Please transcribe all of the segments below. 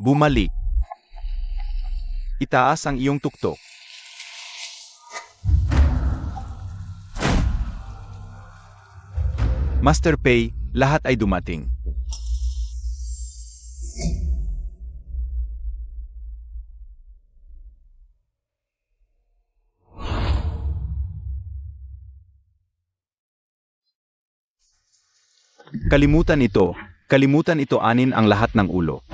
Bumalik. Itaas ang iyong tuktok. Master Pay, lahat ay dumating. Kalimutan ito anin ang lahat ng ulo.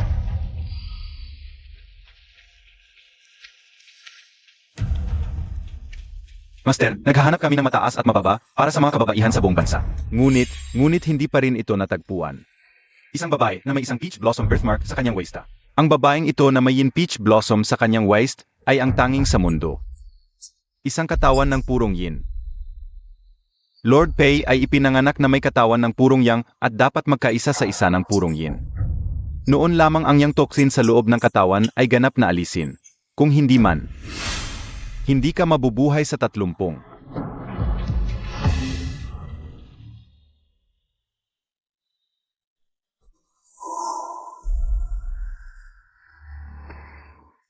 Master, naghahanap kami ng mataas at mababa para sa mga kababaihan sa buong bansa. Ngunit hindi pa rin ito natagpuan. Isang babae na may isang peach blossom birthmark sa kanyang waist. Ang babaeng ito na may peach blossom sa kanyang waist ay ang tanging sa mundo. Isang katawan ng purong yin. Lord Pei ay ipinanganak na may katawan ng purong yang at dapat magkaisa sa isa ng purong yin. Noon lamang ang yang toxin sa loob ng katawan ay ganap na alisin. Kung hindi man, hindi ka mabubuhay sa 30.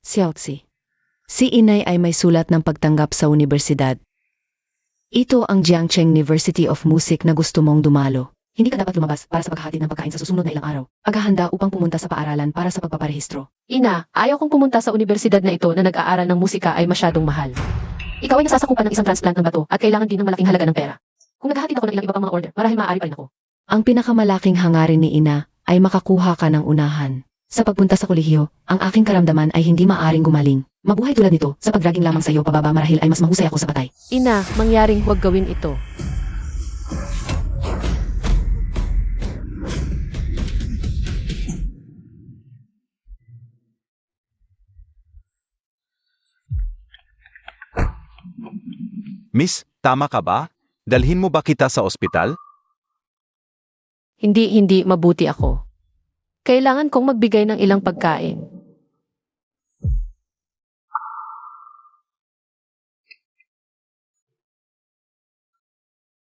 Xiaozi. Si Inay ay may sulat ng pagtanggap sa universidad. Ito ang Jiangcheng University of Music na gusto mong dumalo. Hindi ka dapat lumabas para sa paghahatid ng pagkain sa susunod na ilang araw. Paghahanda upang pumunta sa paaralan para sa pagpaparehistro. Ina, ayaw kong pumunta sa universidad na ito na nag-aaral ng musika ay masyadong mahal. Ikaw ay nasasakupan ng isang transplant ng bato at kailangan din ng malaking halaga ng pera. Kung naghahatid ako ng ilang iba pang mga order, marahil maaari pa rin ako. Ang pinakamalaking hangarin ni Ina ay makakuha ka ng unahan. Sa pagpunta sa kolehiyo, ang aking karamdaman ay hindi maaring gumaling. Mabuhay tulad nito, sa pagdraging lamang sa iyo pababa marahil ay mas mahusay ako sa patay. Ina, mangyaring huwag gawin ito. Miss, tama ka ba? Dalhin mo ba kita sa ospital? Hindi mabuti ako. Kailangan kong magbigay ng ilang pagkain.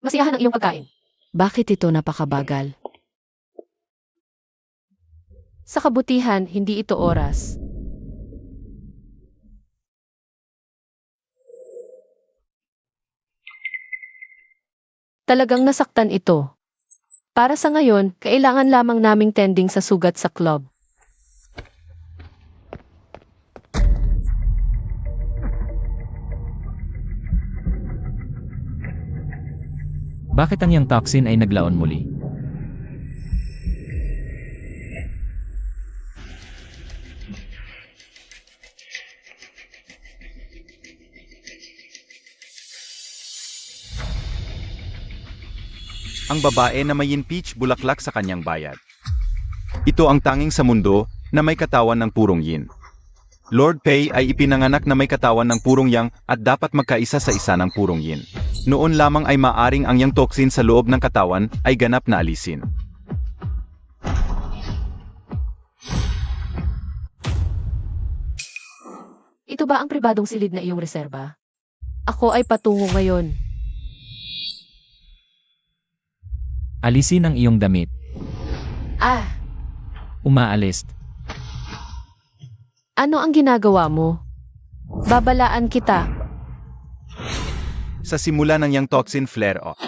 Masiyahan ang iyong pagkain. Bakit ito napakabagal? Sa kabutihan, hindi ito oras. Talagang nasaktan ito. Para sa ngayon, kailangan lamang naming tending sa sugat sa club. Bakit ang yang toxin ay naglaon muli? Ang babae na may peach bulaklak sa kanyang bayad. Ito ang tanging sa mundo na may katawan ng purong yin. Lord Pei ay ipinanganak na may katawan ng purong yang at dapat magkaisa sa isa ng purong yin. Noon lamang ay maaring ang yang toxin sa loob ng katawan ay ganap na alisin. Ito ba ang pribadong silid na iyong reserba? Ako ay patungo ngayon. Alisin ang iyong damit. Ah, Umaalis. ano ang ginagawa mo? Babalaan kita. Sa simula ng yang toxin flare-off,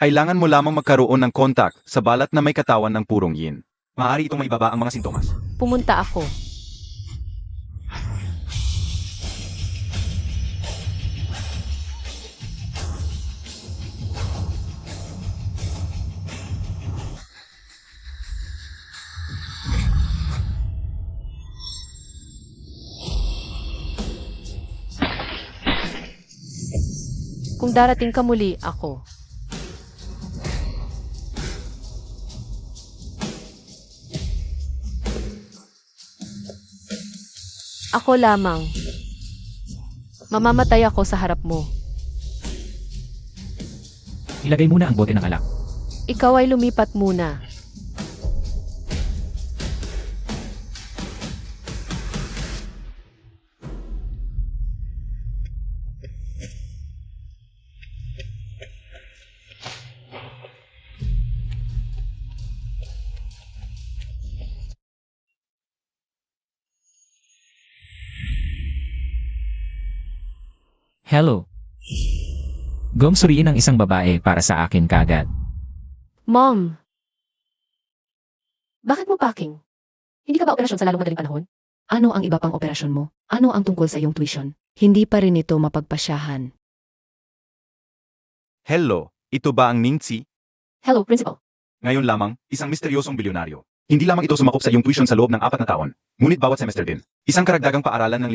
kailangan mo lamang magkaroon ng kontak sa balat na may katawan ng purong yin. Maaari itong maibaba ang mga sintomas. Pumunta ako. Kung darating ka muli, ako. Ako lamang. Mamamatay ako sa harap mo. Ilagay muna ang bote ng alak. Ikaw ay lumipat muna. Hello. Suriin ang isang babae para sa akin kagad. Mom! Bakit mo packing? Hindi ka ba operasyon sa lalong madaling panahon? Ano ang iba pang operasyon mo? Ano ang tungkol sa iyong tuition? Hindi pa rin ito mapagpasyahan. Hello, ito ba ang Ningxi? Hello, Principal. Ngayon lamang, isang misteryosong bilyonaryo. Hindi lamang ito sumakop sa iyong tuition sa loob ng 4 na taon, ngunit bawat semester din. Isang karagdagang paaralan ng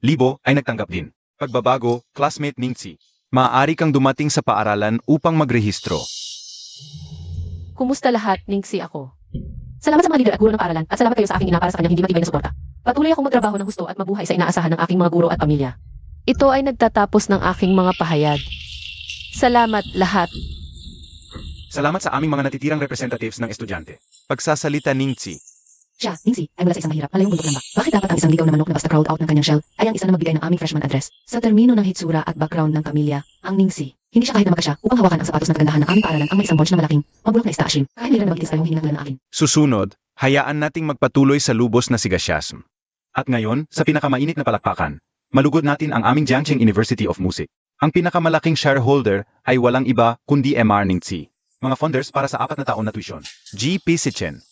50,000 ay nagtanggap din. Pagbabago, classmate Ningxi. Maaari kang dumating sa paaralan upang magrehistro. Kumusta lahat, Ningxi ako? Salamat sa mga leader at guro ng paaralan at salamat kayo sa aking ina para sa kanyang hindi matibay na suporta. Patuloy akong magtrabaho ng gusto at mabuhay sa inaasahan ng aking mga guro at pamilya. Ito ay nagtatapos ng aking mga pahayag. Salamat lahat. Salamat sa aming mga natitirang representatives ng estudyante. Pagsasalita Ningxi. Siya, Ningxi, ay mula sa isang mahirap, malayong bundok lambak. Bakit dapat ang isang ligaw na manok na basta crowd out ng kanyang shell ay ang isa na magbigay ng aming freshman address? Sa termino ng hitsura at background ng pamilya, ang Ningxi, hindi siya kahit na magkasya upang hawakan ang sapatos na kagandahan ng aming paaralan ang may isang bunch na malaking, mabulok na istashim. Kahit nila na magitis kayong hinang na akin. Susunod, hayaan nating magpatuloy sa lubos na sigasyasm. At ngayon, sa pinakamainit na palakpakan, malugod natin ang aming Jiangcheng University of Music. Ang pinakamalaking shareholder ay walang iba kundi MR Ningxi. Mga funders para sa 4 na taon na tuition. GP Sichen.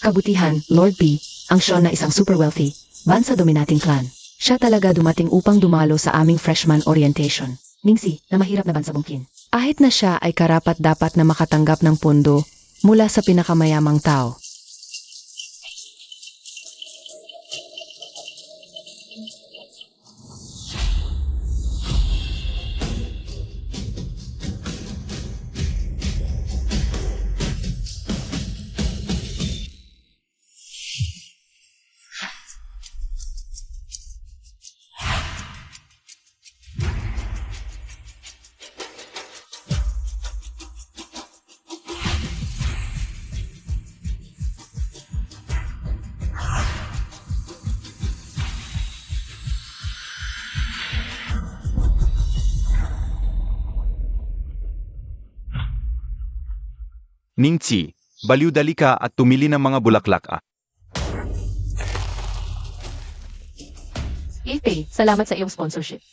Kabutihan, Lord P, ang Sean na isang super wealthy, bansa dominating clan. Siya talaga dumating upang dumalo sa aming freshman orientation. Ningxi, na mahirap na bansa bungkin. Kahit na siya ay karapat dapat na makatanggap ng pondo mula sa pinakamayamang tao. Ningxi, baliw-dali ka at tumili ng mga bulaklak ah. Ipe, salamat sa iyong sponsorship.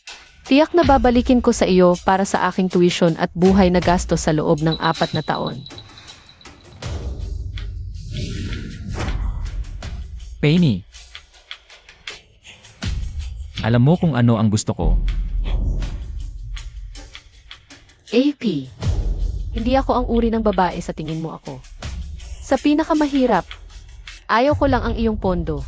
Tiyak na babalikin ko sa iyo para sa aking tuition at buhay na gasto sa loob ng 4 na taon. Penny. Alam mo kung ano ang gusto ko. AP, hindi ako ang uri ng babae sa tingin mo ako. Sa pinakamahirap, ayaw ko lang ang iyong pondo.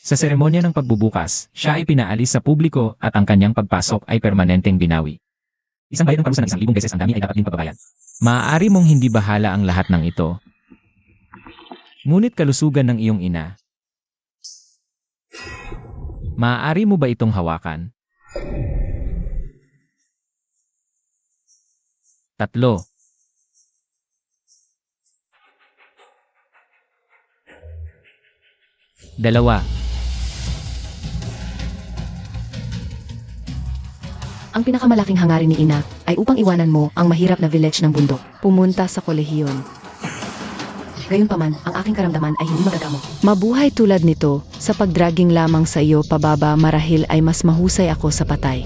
Sa seremonya ng pagbubukas, siya ay pinaalis sa publiko at ang kanyang pagpasok ay permanenteng binawi. Isang bayad ng parusa ng 1,000 beses ang dami ay dapat din pagbabayad. Maaari mong hindi bahala ang lahat ng ito. Ngunit kalusugan ng iyong ina. Maaari mo ba itong hawakan? 3. 2. Ang pinakamalaking hangarin ni Ina ay upang iwanan mo ang mahirap na village ng bundok. Pumunta sa kolehiyon. Gayunpaman, ang aking karamdaman ay hindi magagamot. Mabuhay tulad nito, sa pagdragging lamang sa iyo pababa marahil ay mas mahusay ako sa patay.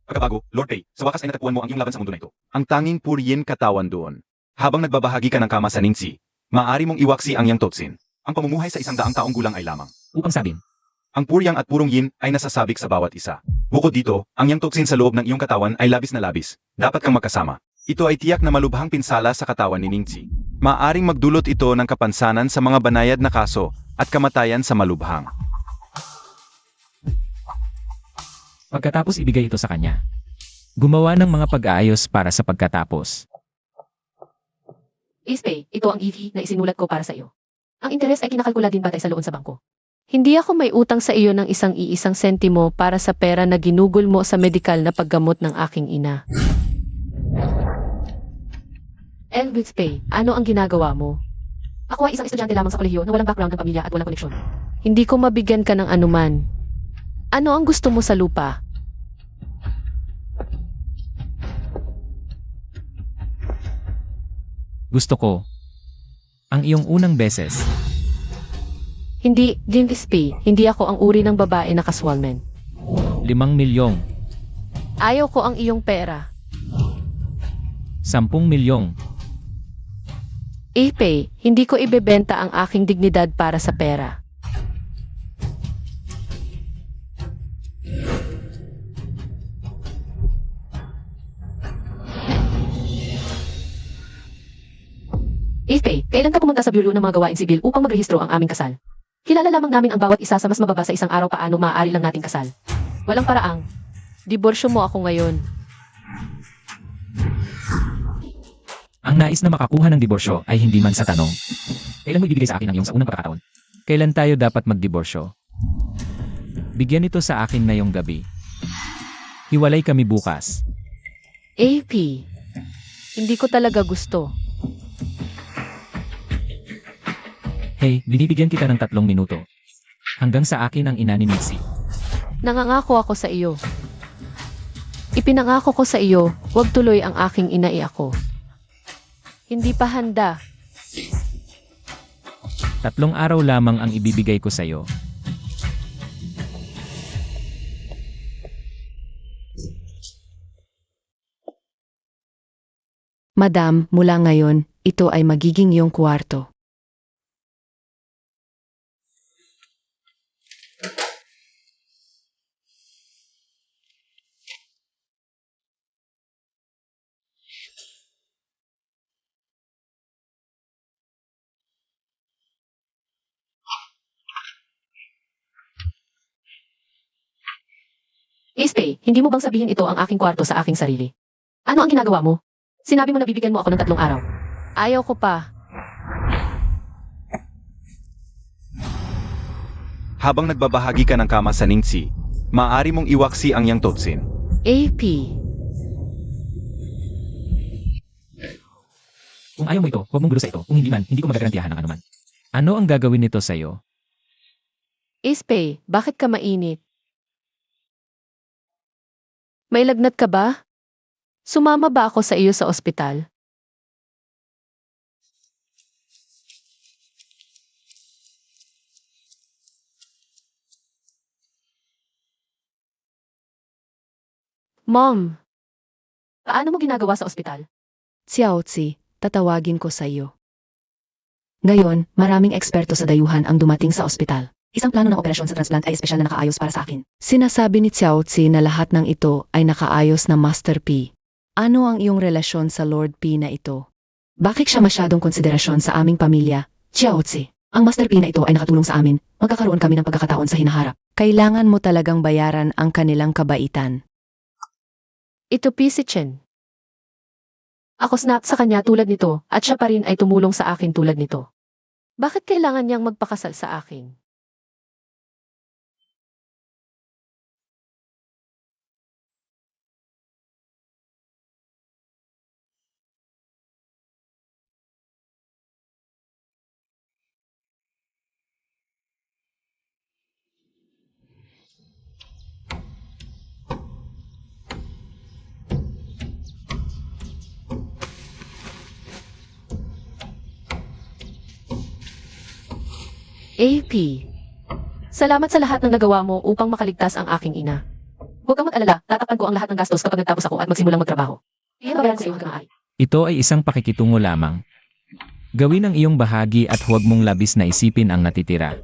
Pagkabago, Lord Pei, sa wakas ay natagpuan mo ang iyong laban sa mundo na ito. Ang tanging puryin katawan doon. Habang nagbabahagi ka ng kama sa Ningxi, maaari mong iwaksi ang iyang totsin. Ang pamumuhay sa 100 taong gulang ay lamang. Upang sabin, Ang puryang at purong yin ay nasasabik sa bawat isa. Bukod dito, ang iyang toksin sa loob ng iyong katawan ay labis na labis. Dapat kang magkasama. Ito ay tiyak na malubhang pinsala sa katawan ni Ningxi. Maaring magdulot ito ng kapansanan sa mga banayad na kaso at kamatayan sa malubhang. pagkatapos ibigay ito sa kanya. Gumawa ng mga pag-aayos para sa pagkatapos. Ispe, ito ang EV na isinulat ko para sa iyo. Ang interes ay kinakalkula din batay sa loon sa bangko. Hindi ako may utang sa iyo ng isang sentimo para sa pera na ginugol mo sa medikal na paggamot ng aking ina. Elvis Pay, ano ang ginagawa mo? Ako ay isang estudyante lamang sa kolehiyo na walang background ng pamilya at walang koneksyon. Hindi ko mabigyan ka ng anuman. Ano ang gusto mo sa lupa? Gusto ko. Ang iyong unang beses. Hindi, Jinkies P. Hindi ako ang uri ng babae na kaswalmen. 5 milyong. Ayaw ko ang iyong pera. 10 milyong. Ipe, hindi ko ibebenta ang aking dignidad para sa pera. Ipe, kailan ka pumunta sa Bureau ng mga gawain sibil upang magrehistro ang aming kasal? Kilala lamang namin ang bawat isa sa mas mababa sa isang araw paano maaari lang nating kasal. Walang paraang. Diborsyo mo ako ngayon. Ang nais na makakuha ng diborsyo ay hindi man sa tanong. Kailan mo ibibigay sa akin ang iyong sa unang pagkakataon? Kailan tayo dapat magdiborsyo? Bigyan ito sa akin ngayong gabi. Hiwalay kami bukas. AP, hindi ko talaga gusto. Hey, binibigyan kita ng 3 minuto. Hanggang sa akin ang ina ni Nixie. Nangangako ako sa iyo. Ipinangako ko sa iyo, huwag tuloy ang aking inai ako. Hindi pa handa. 3 araw lamang ang ibibigay ko sa iyo. Madam, mula ngayon, ito ay magiging iyong kwarto. Ispe, hindi mo bang sabihin ito ang aking kwarto sa aking sarili? Ano ang ginagawa mo? Sinabi mo na bibigyan mo ako ng 3 araw. Ayaw ko pa. Habang nagbabahagi ka ng kama sa Ningxi, maaari mong iwaksi ang yang totsin. AP, Kung ayaw mo ito, huwag mong gulo sa ito. Kung hindi man, hindi ko magagarantiyahan ng anuman. Ano ang gagawin nito sa iyo? Ispe, bakit ka mainit? May lagnat ka ba? Sumama ba ako sa iyo sa ospital? Mom, paano mo ginagawa sa ospital? Xiaozi, tatawagin ko sa iyo. Ngayon, maraming eksperto sa dayuhan ang dumating sa ospital. Isang plano ng operasyon sa transplant ay espesyal na nakaayos para sa akin. Sinasabi ni Xiaozi na lahat ng ito ay nakaayos na Master P. Ano ang iyong relasyon sa Lord P na ito? Bakit siya masyadong konsiderasyon sa aming pamilya? Xiaozi, ang Master P na ito ay nakatulong sa amin. Magkakaroon kami ng pagkakataon sa hinaharap. Kailangan mo talagang bayaran ang kanilang kabaitan. Ito P si Chen. Ako snap sa kanya tulad nito at siya pa rin ay tumulong sa akin tulad nito. Bakit kailangan niyang magpakasal sa akin? AP, salamat sa lahat ng nagawa mo upang makaligtas ang aking ina. Huwag kang mag-alala, tatakpan ko ang lahat ng gastos kapag nagtapos ako at magsimulang magtrabaho. Iyan babayaran sa iyo hanggang maaari. Ito ay isang pakikitungo lamang. Gawin ang iyong bahagi at huwag mong labis na isipin ang natitira.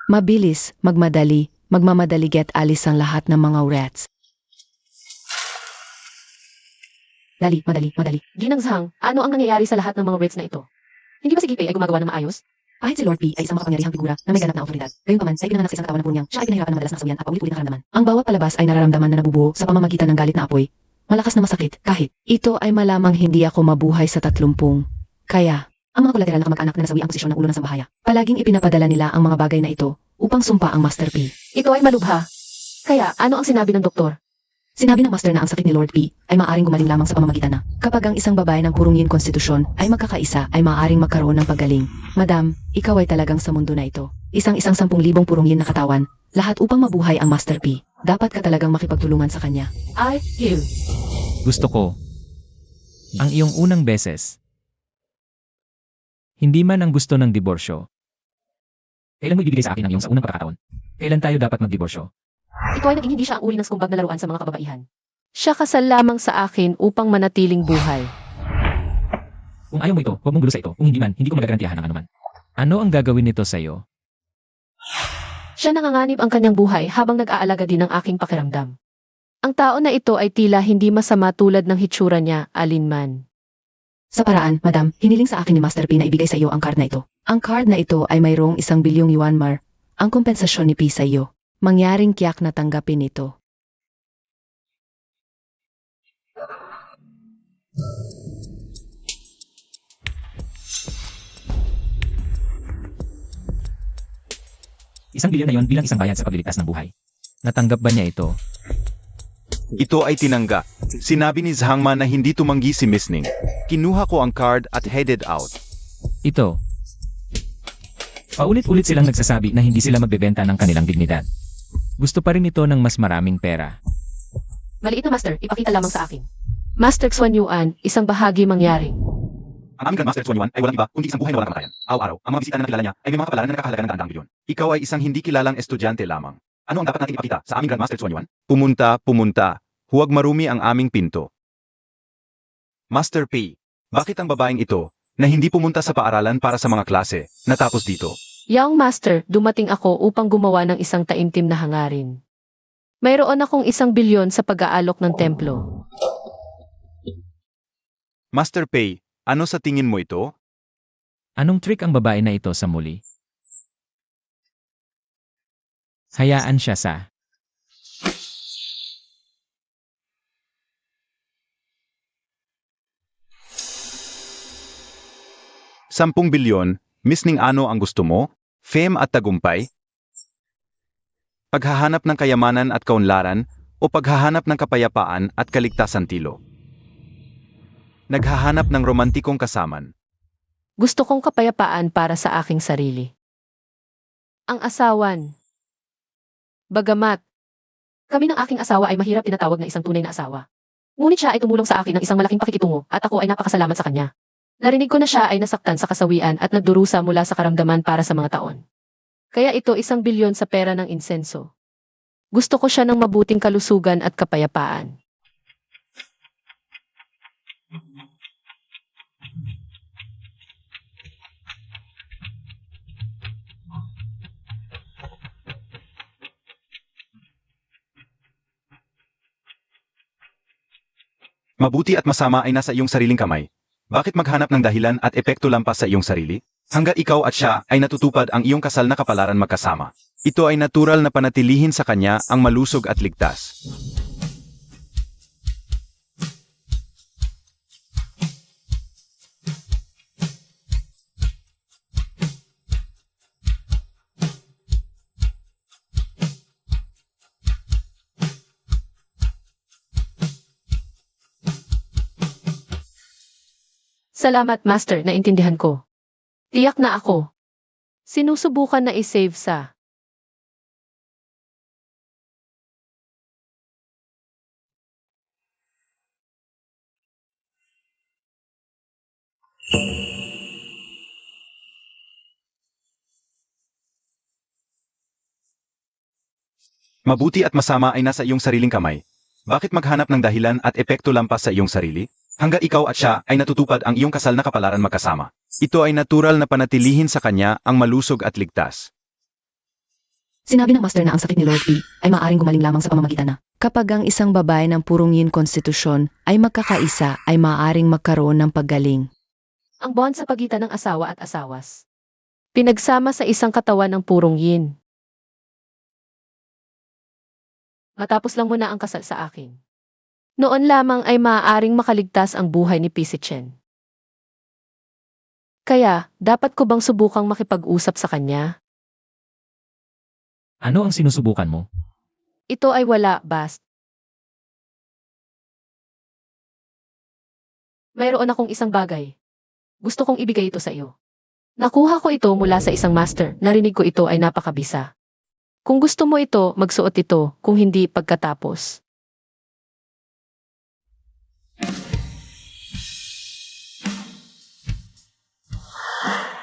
Mabilis, magmamadali get alis ang lahat ng mga rats. Dali, madali. Ginang Zhang, ano ang nangyayari sa lahat ng mga reds na ito? Hindi ba si Gipei ay gumagawa ng maayos? Kahit si Lord P ay isang makapangyarihang figura na may ganap na autoridad. Gayunpaman, sa pinanganak sa isang katawan ng punyang, siya ay pinahirapan ng madalas na kasawian at paulit-ulit na karamdaman. Ang bawat palabas ay nararamdaman na nabubuo sa pamamagitan ng galit na apoy. Malakas na masakit kahit ito ay malamang hindi ako mabuhay sa 30. Kaya, ang mga kolateral na kamag-anak na nasawi ang posisyon ng ulo ng sambahaya, palaging ipinapadala nila ang mga bagay na ito upang sumpa ang Master P. Ito ay malubha. Kaya, ano ang sinabi ng doktor? Sinabi ng Master na ang sakit ni Lord P ay maaaring gumaling lamang sa pamamagitan na kapag ang isang babae ng purong yin konstitusyon ay magkakaisa ay maaaring magkaroon ng paggaling. Madam, ikaw ay talagang sa mundo na ito. Isang 10,000 purong yin na katawan, lahat upang mabuhay ang Master P. Dapat ka talagang makipagtulungan sa kanya. I heal. Gusto ko. Ang iyong unang beses. Hindi man ang gusto ng diborsyo. Kailan mo ibibigay sa akin ang iyong sa unang pagkakataon? Kailan tayo dapat magdiborsyo? Ito ay naging hindi siya ang uri ng skumbag na laruan sa mga kababaihan. Siya kasal lamang sa akin upang manatiling buhay. Kung ayaw mo ito, huwag mong gulo sa ito. Kung hindi man, hindi ko magagarantiyahan ng anuman. Ano ang gagawin nito sa iyo? Siya nanganganib ang kanyang buhay habang nag-aalaga din ng aking pakiramdam. Ang tao na ito ay tila hindi masama tulad ng hitsura niya, alinman. Sa paraan, Madam, hiniling sa akin ni Master P na ibigay sa iyo ang card na ito. Ang card na ito ay mayroong 1 bilyong yuan mar, ang kompensasyon ni P sa iyo. Mangyaring tiyak na tanggapin ito. Isang bilyon na yon bilang isang bayad sa pagliligtas ng buhay. Natanggap ba niya ito? Ito ay tinangga. Sinabi ni Zhangma na hindi tumanggi si Miss Ning. Kinuha ko ang card at headed out. Ito. Paulit-ulit silang nagsasabi na hindi sila magbebenta ng kanilang dignidad. Gusto pa rin ito ng mas maraming pera. Maliit na master, ipakita lamang sa akin. Master Xuan Yuan, isang bahagi mangyari. Ang aming Grandmaster Xuan Yuan ay walang iba kundi isang buhay na walang kamatayan. Araw-araw, ang mga bisita na nakilala niya ay may mga kapalaran na nakahalaga ng daang bilyon. Ikaw ay isang hindi kilalang estudyante lamang. Ano ang dapat natin ipakita sa aming Grandmaster Xuan Yuan? Pumunta. Huwag marumi ang aming pinto. Master P, bakit ang babaeng ito, na hindi pumunta sa paaralan para sa mga klase, natapos dito? Young Master, dumating ako upang gumawa ng isang taimtim na hangarin. Mayroon akong 1 bilyon sa pag-aalok ng templo. Master P, ano sa tingin mo ito? Anong trick ang babae na ito sa muli? Hayaan siya sa... 10 bilyon, Miss Ning, ano ang gusto mo? Fame at tagumpay? Paghahanap ng kayamanan at kaunlaran o paghahanap ng kapayapaan at kaligtasan tilo? Naghahanap ng romantikong kasaman. Gusto kong kapayapaan para sa aking sarili. Ang asawan. Bagamat, kami ng aking asawa ay mahirap tinatawag na isang tunay na asawa. Ngunit siya ay tumulong sa akin ng isang malaking pakikitungo at ako ay napakasalamat sa kanya. Narinig ko na siya ay nasaktan sa kasawian at nagdurusa mula sa karamdaman para sa mga taon. Kaya ito 1 bilyon sa pera ng insenso. Gusto ko siya ng mabuting kalusugan at kapayapaan. Mabuti at masama ay nasa iyong sariling kamay. Bakit maghanap ng dahilan at epekto lampas sa iyong sarili? Hanggat ikaw at siya ay natutupad ang iyong kasal na kapalaran magkasama. Ito ay natural na panatilihin sa kanya ang malusog at ligtas. Salamat, Master, naintindihan ko. Tiyak na ako. Sinusubukan na i-save sa... Mabuti at masama ay nasa iyong sariling kamay. Bakit maghanap ng dahilan at epekto lampas sa iyong sarili? Hanggat ikaw at siya ay natutupad ang iyong kasal na kapalaran magkasama. Ito ay natural na panatilihin sa kanya ang malusog at ligtas. Sinabi ng Master na ang sakit ni Lord P ay maaaring gumaling lamang sa pamamagitan na kapag ang isang babae ng purong yin konstitusyon ay magkakaisa ay maaaring magkaroon ng paggaling. Ang bond sa pagitan ng asawa at asawas. Pinagsama sa isang katawan ng purong yin. Matapos lang muna ang kasal sa akin. Noon lamang ay maaaring makaligtas ang buhay ni Pisichen. Kaya, dapat ko bang subukang makipag-usap sa kanya? Ano ang sinusubukan mo? Ito ay wala, Bast. Mayroon akong isang bagay. Gusto kong ibigay ito sa iyo. Nakuha ko ito mula sa isang master. Narinig ko ito ay napakabisa. Kung gusto mo ito, magsuot ito. Kung hindi, pagkatapos.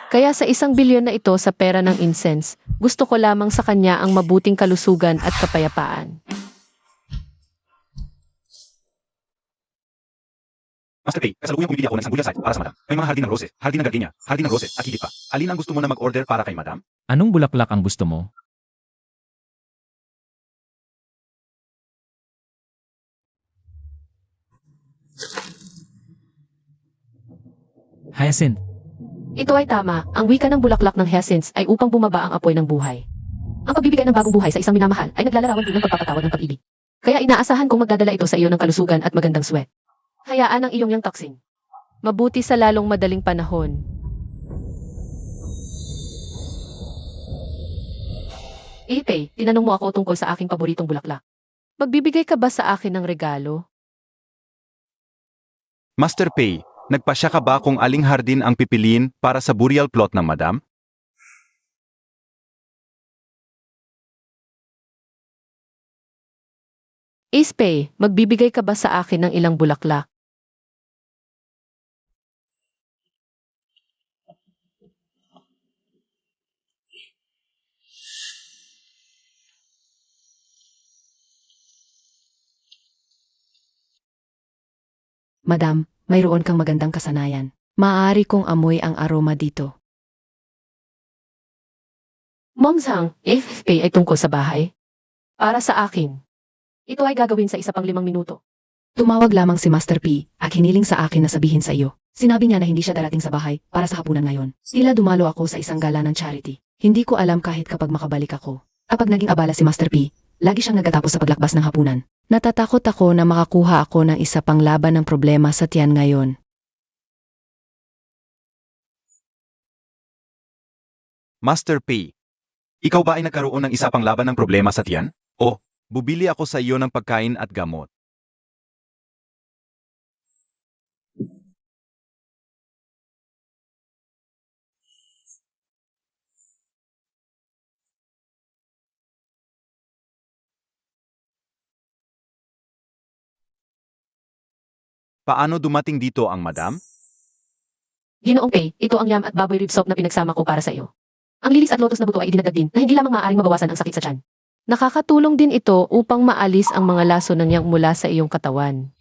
Kaya sa 1 bilyon na ito sa pera ng incense, gusto ko lamang sa kanya ang mabuting kalusugan at kapayapaan. Master Pay, kasalukuyang bumibili ako ng isang bulya site para sa madam. May mga hardin ng roses, hardin ng gardenia, hardin ng roses, at higit pa. Alin ang gusto mo na mag-order para kay madam? Anong bulaklak ang gusto mo? Hyacinth. Ito ay tama. Ang wika ng bulaklak ng hyacinths ay upang bumaba ang apoy ng buhay. Ang pagbibigay ng bagong buhay sa isang minamahal ay naglalarawan din ng pagpapatawad ng pag-ibig. Kaya inaasahan kong magdadala ito sa iyo ng kalusugan at magandang swet. Hayaan ang iyong yang toxin. Mabuti sa lalong madaling panahon. Pei, tinanong mo ako tungkol sa aking paboritong bulaklak. Magbibigay ka ba sa akin ng regalo? Master Pay, nagpasya ka ba kung aling hardin ang pipiliin para sa burial plot ng madam? Pei, magbibigay ka ba sa akin ng ilang bulaklak? Madam, mayroon kang magandang kasanayan. Maaari kong amoy ang aroma dito. Momsang, Pei ay tungkol sa bahay. Para sa akin. Ito ay gagawin sa 5 minuto. Tumawag lamang si Master P at hiniling sa akin na sabihin sa iyo. Sinabi niya na hindi siya darating sa bahay para sa hapunan ngayon. Tila dumalo ako sa isang gala ng charity. Hindi ko alam kahit kapag makabalik ako. Kapag naging abala si Master P, lagi siyang nagtatapos sa paglakbas ng hapunan. Natatakot ako na makakuha ako ng isa pang laban ng problema sa tiyan ngayon. Master Pay, ikaw ba ay nagkaroon ng isa pang laban ng problema sa tiyan? O, bubili ako sa iyo ng pagkain at gamot. Paano dumating dito ang madam? Ginoong Pei, ito ang yam at baboy rib soup na pinagsama ko para sa iyo. Ang lilis at lotus na buto ay idinagdag din na hindi lamang maaaring mabawasan ang sakit sa tiyan. Nakakatulong din ito upang maalis ang mga laso ng yang mula sa iyong katawan.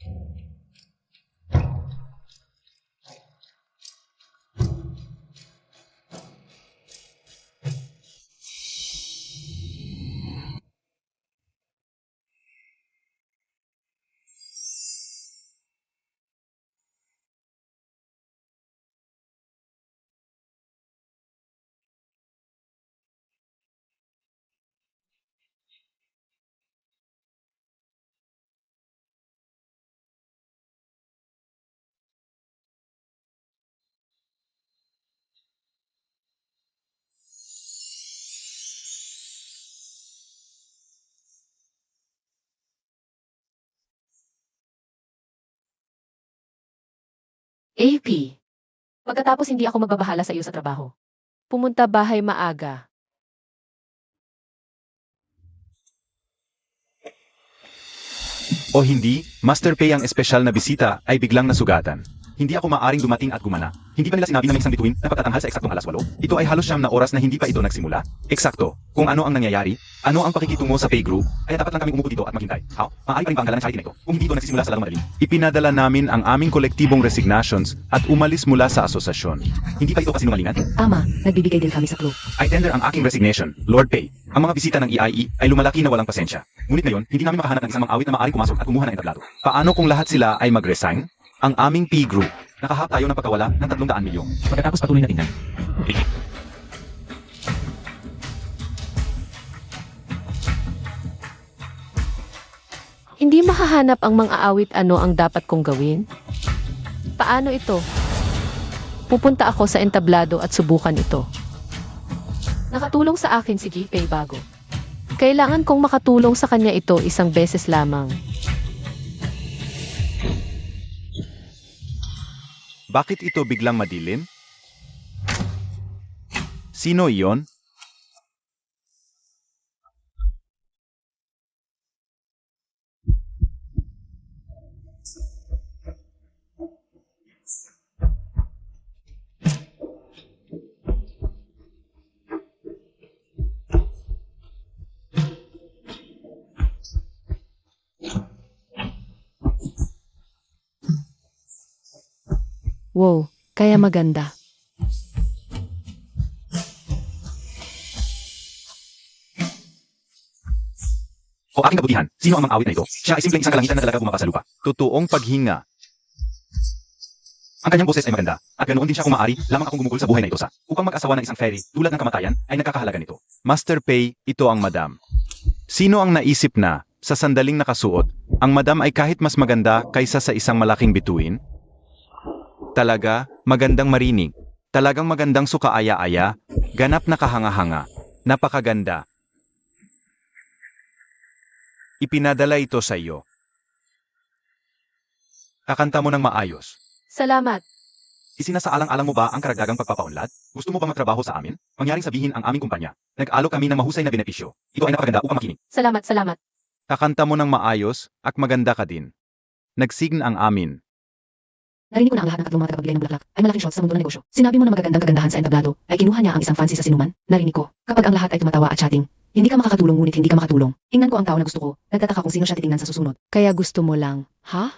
AP. Pagkatapos hindi ako magbabahala sa iyo sa trabaho. Pumunta bahay maaga. O hindi, Master Pay ang espesyal na bisita ay biglang nasugatan. Hindi ako maaring dumating at gumana. Hindi ba nila sinabi na may isang bituin na pagtatanghal sa eksaktong 8:00? Ito ay halos 9 na oras na hindi pa ito nagsimula. Eksakto. Kung ano ang nangyayari, ano ang pakikitungo sa pay group, ay dapat lang kami umupo dito at maghintay. How? Maaari pa rin ba ang dala ng charity na ito? Kung hindi ito nagsisimula sa lalong madaling. Ipinadala namin ang aming kolektibong resignations at umalis mula sa asosasyon. Hindi ba ito kasinungalingan? Tama, nagbibigay din kami sa club. I tender ang aking resignation, Lord Pay. Ang mga bisita ng EIE ay lumalaki na walang pasensya. Ngunit ngayon, hindi namin makahanap ng isang mang-awit na maaaring pumasok at kumuha ng entablado. Paano kung lahat sila ay mag-resign? Ang aming P group. Nakahap tayo ng pagkawala ng 300 milyon. Pagkatapos patuloy na tingnan. Hindi Hindi makahanap ang mga awit ano ang dapat kong gawin? Paano ito? Pupunta ako sa entablado at subukan ito. Nakatulong sa akin si G-Pay bago. Kailangan kong makatulong sa kanya ito isang beses lamang. Bakit ito biglang madilim? Sino iyon? Wow, kaya maganda. O aking kabutihan, sino ang mang-awit na ito? Siya ay simpleng isang kalangitan na talaga bumaba sa lupa. Totoong paghinga. Ang kanyang boses ay maganda, at ganoon din siya kung maaari, lamang akong gumugol sa buhay na ito sa upang mag-asawa ng isang fairy tulad ng kamatayan ay nagkakahalaga nito. Master Pei, ito ang madam. Sino ang naisip na, sa sandaling nakasuot, ang madam ay kahit mas maganda kaysa sa isang malaking bituin? Talaga, magandang marinig. Talagang magandang sukaaya-aya, ganap na kahanga-hanga. Napakaganda. Ipinadala ito sa iyo. Kakanta mo ng maayos. Salamat. Isinasaalang-alang mo ba ang karagdagang pagpapaunlad? Gusto mo ba magtrabaho sa amin? Mangyaring sabihin ang aming kumpanya. Nag-alok kami ng mahusay na benepisyo. Ito ay napakaganda upang makinig. Salamat, salamat. Kakanta mo ng maayos, at maganda ka din. Nagsign ang amin. Narinig ko na ang lahat ng tatlong mga tagapagbigay ng bulaklak ay malaking shot sa mundo ng negosyo. Sinabi mo na magagandang kagandahan sa entablado ay kinuha niya ang isang fancy sa sinuman. Narinig ko. Kapag ang lahat ay tumatawa at chatting, hindi ka makakatulong ngunit hindi ka makatulong. Tingnan ko ang tao na gusto ko. Nagtataka kung sino siya titingnan sa susunod. Kaya gusto mo lang, ha?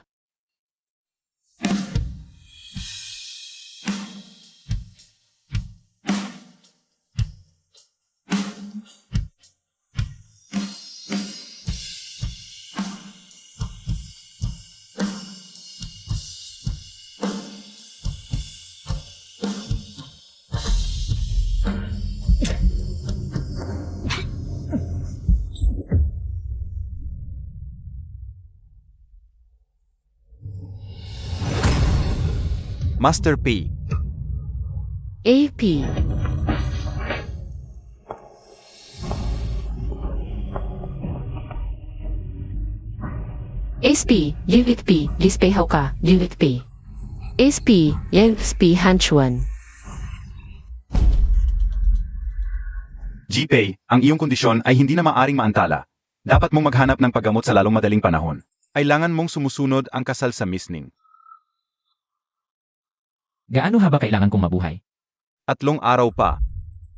Master Pei, AP. SP, UVP, Lispay Hauka, UVP. SP, YSP Hanchuan. G-Pay, ang iyong kondisyon ay hindi na maaring maantala. Dapat mong maghanap ng paggamot sa lalong madaling panahon. kailangan mong sumusunod ang kasal sa misning. Gaano haba kailangan kong mabuhay? 3 araw pa.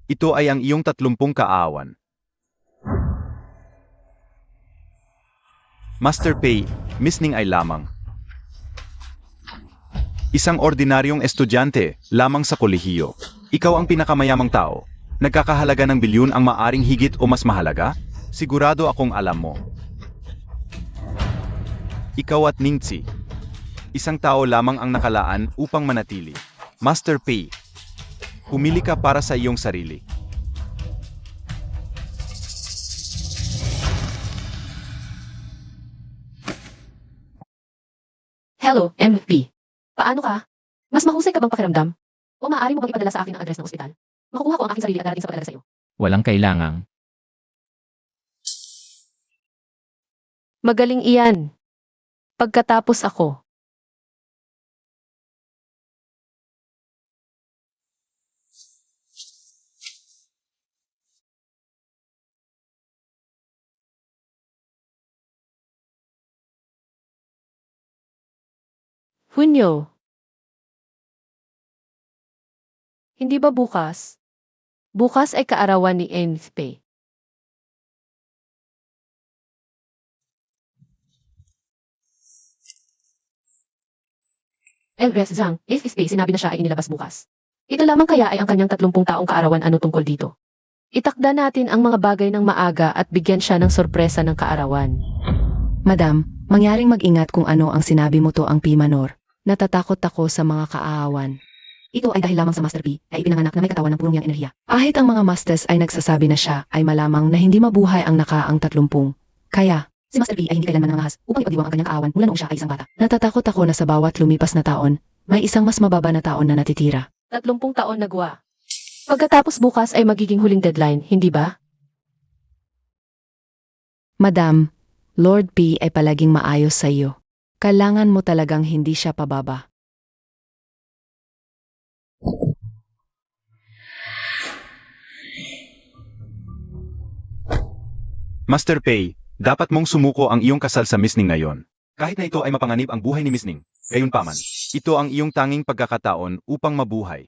Ito ay ang iyong 30 kaawan. Master Pei, misning ay lamang. Isang ordinaryong estudyante, lamang sa kolehiyo. Ikaw ang pinakamayamang tao. Nagkakahalaga ng bilyon ang maaring higit o mas mahalaga? Sigurado akong alam mo. Ikaw at Ningxi. Isang tao lamang ang nakalaan upang manatili. Master Pei, pumili ka para sa iyong sarili. Hello, MVP. Paano ka? Mas mahusay ka bang pakiramdam? O maaari mo bang ipadala sa akin ang address ng ospital? Makukuha ko ang aking sarili at darating sa pagdala sa iyo. Walang kailangang. Magaling iyan. Pagkatapos ako. Hunyo. Hindi ba bukas? Bukas ay kaarawan ni NFP. Elbres Zhang, FSP sinabi na siya ay inilabas bukas. Ito lamang kaya ay ang kanyang 30 taong kaarawan ano tungkol dito. Itakda natin ang mga bagay ng maaga at bigyan siya ng sorpresa ng kaarawan. Madam, mangyaring mag-ingat kung ano ang sinabi mo to ang P Manor. Natatakot ako sa mga kaawan. Ito ay dahil lamang sa Master P ay ipinanganak na may katawan ng purong yang enerhiya. Kahit ang mga masters ay nagsasabi na siya ay malamang na hindi mabuhay ang nakaang 30. Kaya, Si Master P ay hindi kailanman nangahas upang ipagdiwang ang kanyang kaawan mula noong siya ay isang bata. Natatakot ako na sa bawat lumipas na taon, may isang mas mababa na taon na natitira. 30 taon nagwa. Pagkatapos bukas ay magiging huling deadline, hindi ba? Madam, Lord P ay palaging maayos sa iyo. Kailangan mo talagang hindi siya pababa. Master Pei, dapat mong sumuko ang iyong kasal sa Miss Ning ngayon. Kahit na ito ay mapanganib ang buhay ni Miss Ning, gayunpaman, ito ang iyong tanging pagkakataon upang mabuhay.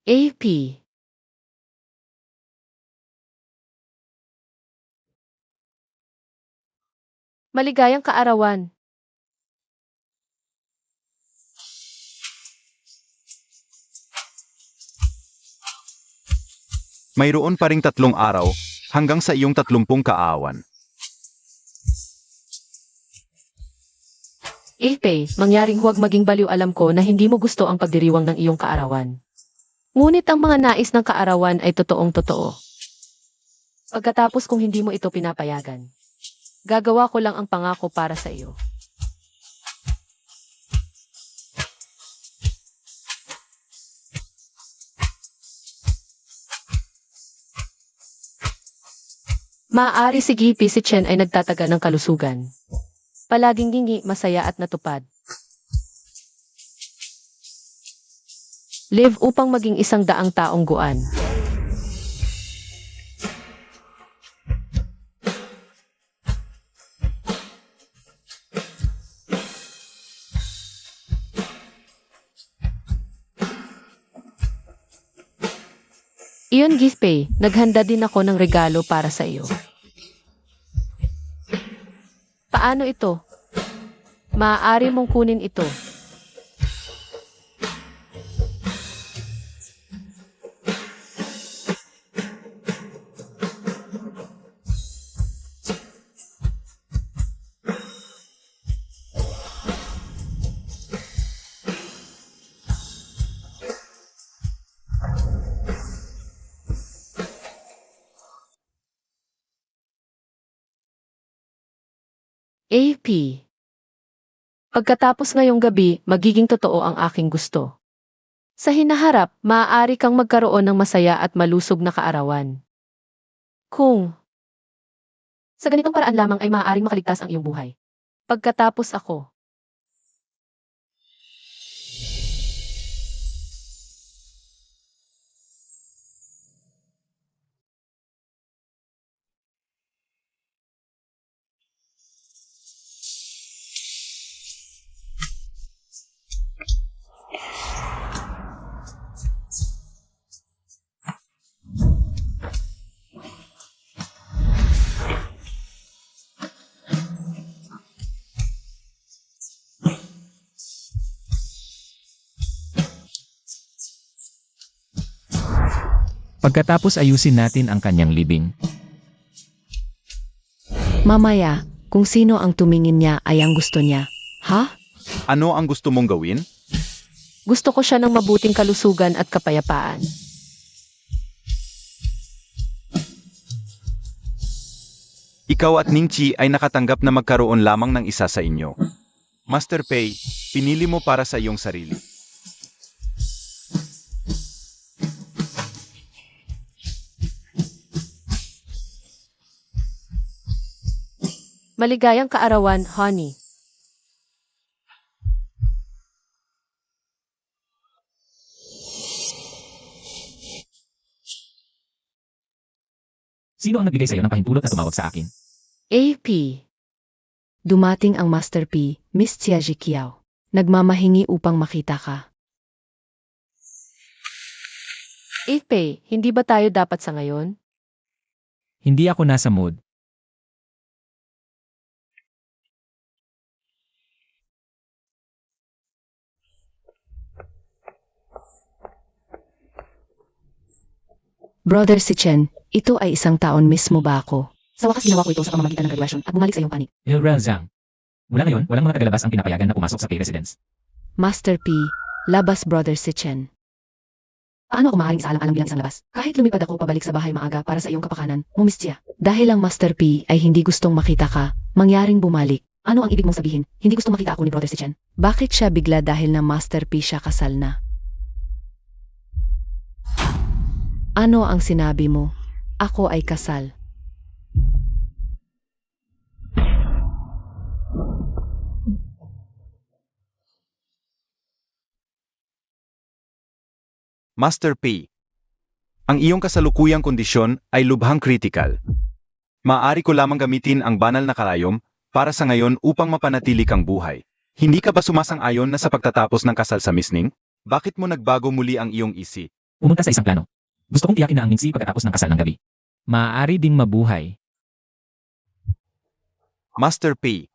AP. Maligayang kaarawan. Mayroon pa ring 3 araw hanggang sa iyong 30 kaawan. AP, mangyaring huwag maging baliw, alam ko na hindi mo gusto ang pagdiriwang ng iyong kaarawan. Ngunit ang mga nais ng kaarawan ay totoong totoo. Pagkatapos kung hindi mo ito pinapayagan, gagawa ko lang ang pangako para sa iyo. Maaari si Gipi si Chen ay nagtataga ng kalusugan. Palaging gingi, masaya at natupad. Live upang maging 100 taong guan. Iyon Gipe, naghanda din ako ng regalo para sa iyo. Paano ito? Maaari mong kunin ito. AP. Pagkatapos ngayong gabi, magiging totoo ang aking gusto. Sa hinaharap, maaari kang magkaroon ng masaya at malusog na kaarawan. Kung sa ganitong paraan lamang ay maaaring makaligtas ang iyong buhay. Pagkatapos ako, Pagkatapos ayusin natin ang kanyang libing. Mamaya, kung sino ang tumingin niya ay ang gusto niya. Ha? Ano ang gusto mong gawin? gusto ko siya ng mabuting kalusugan at kapayapaan. Ikaw at Ning Chi ay nakatanggap na magkaroon lamang ng isa sa inyo. Master Pei, pinili mo para sa iyong sarili. Maligayang kaarawan, honey. Sino ang nagbigay sa iyo ng pahintulot na tumawag sa akin? AP. Dumating ang Master P, Miss Xiaji Kiao. Nagmamahingi upang makita ka. AP, hindi ba tayo dapat sa ngayon? Hindi ako nasa mood. Brother si Chen, ito ay isang taon mismo ba ako? Sa wakas ginawa ko ito sa pamamagitan ng graduation at bumalik sa iyong panig. Ilrel Zhang. Mula ngayon, walang mga tagalabas ang pinapayagan na pumasok sa Pay Residence. Master P, labas Brother si Chen. Paano ako maaaring isaalang-alang bilang isang labas? Kahit lumipad ako pabalik sa bahay maaga para sa iyong kapakanan, mumistia. Dahil ang Master P ay hindi gustong makita ka, mangyaring bumalik. Ano ang ibig mong sabihin? Hindi gustong makita ako ni Brother si Chen? Bakit siya bigla dahil na Master P siya kasal na? Ano ang sinabi mo? Ako ay kasal. Master P. Ang iyong kasalukuyang kondisyon ay lubhang kritikal. Maaari ko lamang gamitin ang banal na karayom para sa ngayon upang mapanatili kang buhay. Hindi ka ba sumasang-ayon na sa pagtatapos ng kasal sa Misning? Bakit mo nagbago muli ang iyong isip? Pumunta sa isang plano. Gusto kong tiyakin na ang Ningxi pagkatapos ng kasal ng gabi. Maaari ding mabuhay. Master P.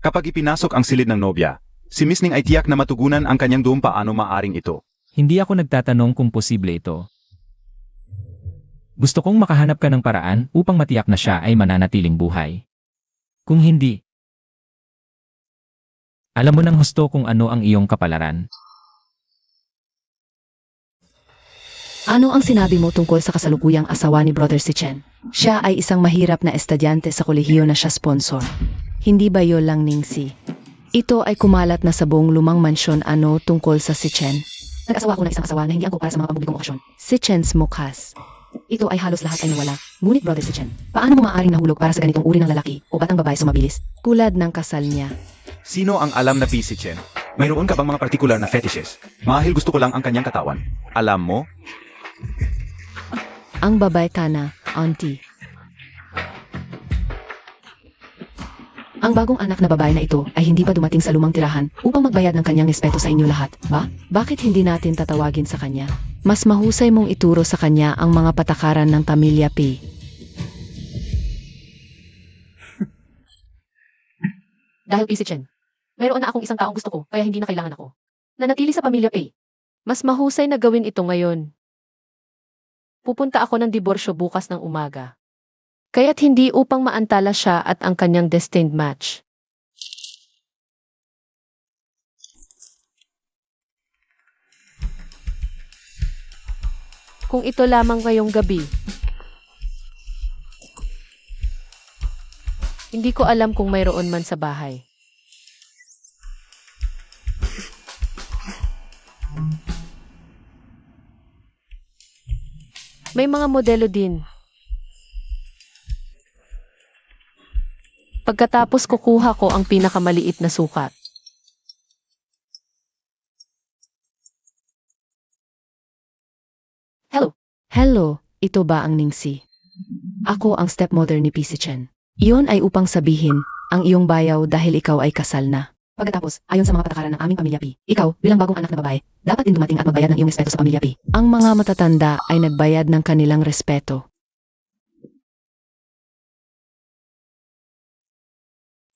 Kapag ipinasok ang silid ng nobya, si Misning ay tiyak na matugunan ang kanyang doom paano maaring ito. Hindi ako nagtatanong kung posible ito. Gusto kong makahanap ka ng paraan upang matiyak na siya ay mananatiling buhay. Kung hindi, alam mo ng husto kung ano ang iyong kapalaran. Ano ang sinabi mo tungkol sa kasalukuyang asawa ni Brother si Chen? Siya ay isang mahirap na estudyante sa kolehiyo na siya sponsor. Hindi ba yun lang, Ningxi? Ito ay kumalat na sa buong lumang mansyon ano tungkol sa si Chen. Nag-asawa ako ng isang asawa na hindi angkop para sa mga pampublikong okasyon. Si Chen's mukhas. Ito ay halos lahat ay nawala. Ngunit Brother si Chen, paano mo maaaring nahulog para sa ganitong uri ng lalaki o batang babae sumabilis? Kulad ng kasal niya. Sino ang alam na P si Chen? Mayroon ka bang mga partikular na fetishes? Mahil gusto ko lang ang kanyang katawan. Alam mo? Ang babae ka na, auntie. Ang bagong anak na babae na ito ay hindi pa dumating sa lumang tirahan upang magbayad ng kanyang respeto sa inyo lahat, ba? Bakit hindi natin tatawagin sa kanya? Mas mahusay mong ituro sa kanya ang mga patakaran ng pamilya P. Dahil P si Chen, mayroon na akong isang taong gusto ko kaya hindi na kailangan ako. Nanatili sa pamilya P. Mas mahusay na gawin ito ngayon. Pupunta ako ng diborsyo bukas ng umaga. Kaya't hindi upang maantala siya at ang kanyang destined match. Kung ito lamang ngayong gabi. Hindi ko alam kung mayroon man sa bahay. May mga modelo din. Pagkatapos kukuha ko ang pinakamaliit na sukat. Hello, ito ba ang Ningxi? Ako ang stepmother ni P si Chen. Iyon ay upang sabihin, ang iyong bayaw dahil ikaw ay kasal na. Pagkatapos, ayon sa mga patakaran ng aming pamilya P, ikaw, bilang bagong anak na babae, dapat din dumating at magbayad ng iyong respeto sa pamilya P. Ang mga matatanda ay nagbayad ng kanilang respeto.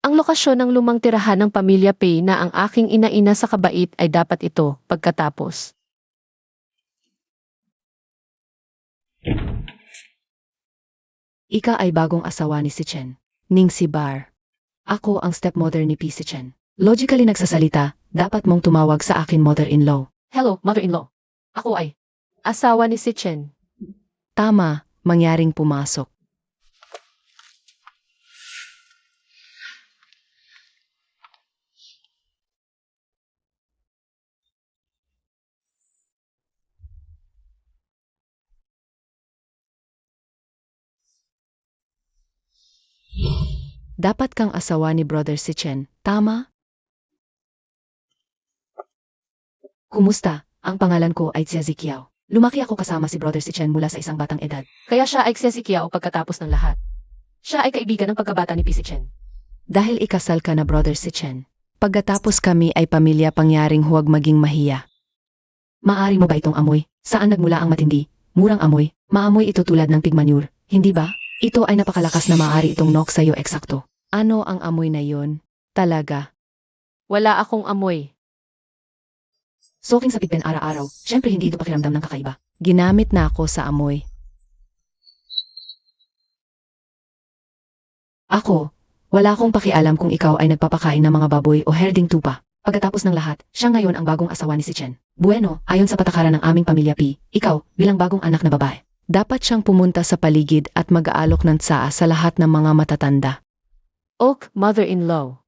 Ang lokasyon ng lumang tirahan ng pamilya Pei na ang aking ina-ina sa kabait ay dapat ito pagkatapos. Ika ay bagong asawa ni si Chen. Ningxi Bar. Ako ang stepmother ni P si Chen. Logically nagsasalita, dapat mong tumawag sa akin mother-in-law. Hello, mother-in-law. Ako ay. Asawa ni si Chen. Tama, mangyaring pumasok. Dapat kang asawa ni Brother si Chen, tama? Kumusta? Ang pangalan ko ay Xia Zikiao. Lumaki ako kasama si Brother si Chen mula sa isang batang edad. Kaya siya ay Xia Zikiao pagkatapos ng lahat. Siya ay kaibigan ng pagkabata ni P si Chen. Dahil ikasal ka na Brother si Chen. Pagkatapos kami ay pamilya pangyaring huwag maging mahiya. Maari mo ba itong amoy? Saan nagmula ang matindi? Murang amoy. Maamoy ito tulad ng pigmanure, hindi ba? Ito ay napakalakas na maaari itong knock sa'yo eksakto. Ano ang amoy na yon? Talaga. Wala akong amoy. Soaking sa pigpen araw-araw, syempre hindi ito pakiramdam ng kakaiba. Ginamit na ako sa amoy. Ako, wala akong pakialam kung ikaw ay nagpapakain ng mga baboy o herding tupa. Pagkatapos ng lahat, siya ngayon ang bagong asawa ni si Chen. Bueno, ayon sa patakaran ng aming pamilya P, ikaw, bilang bagong anak na babae. Dapat siyang pumunta sa paligid at mag-aalok ng tsaa sa lahat ng mga matatanda. Ok, mother-in-law.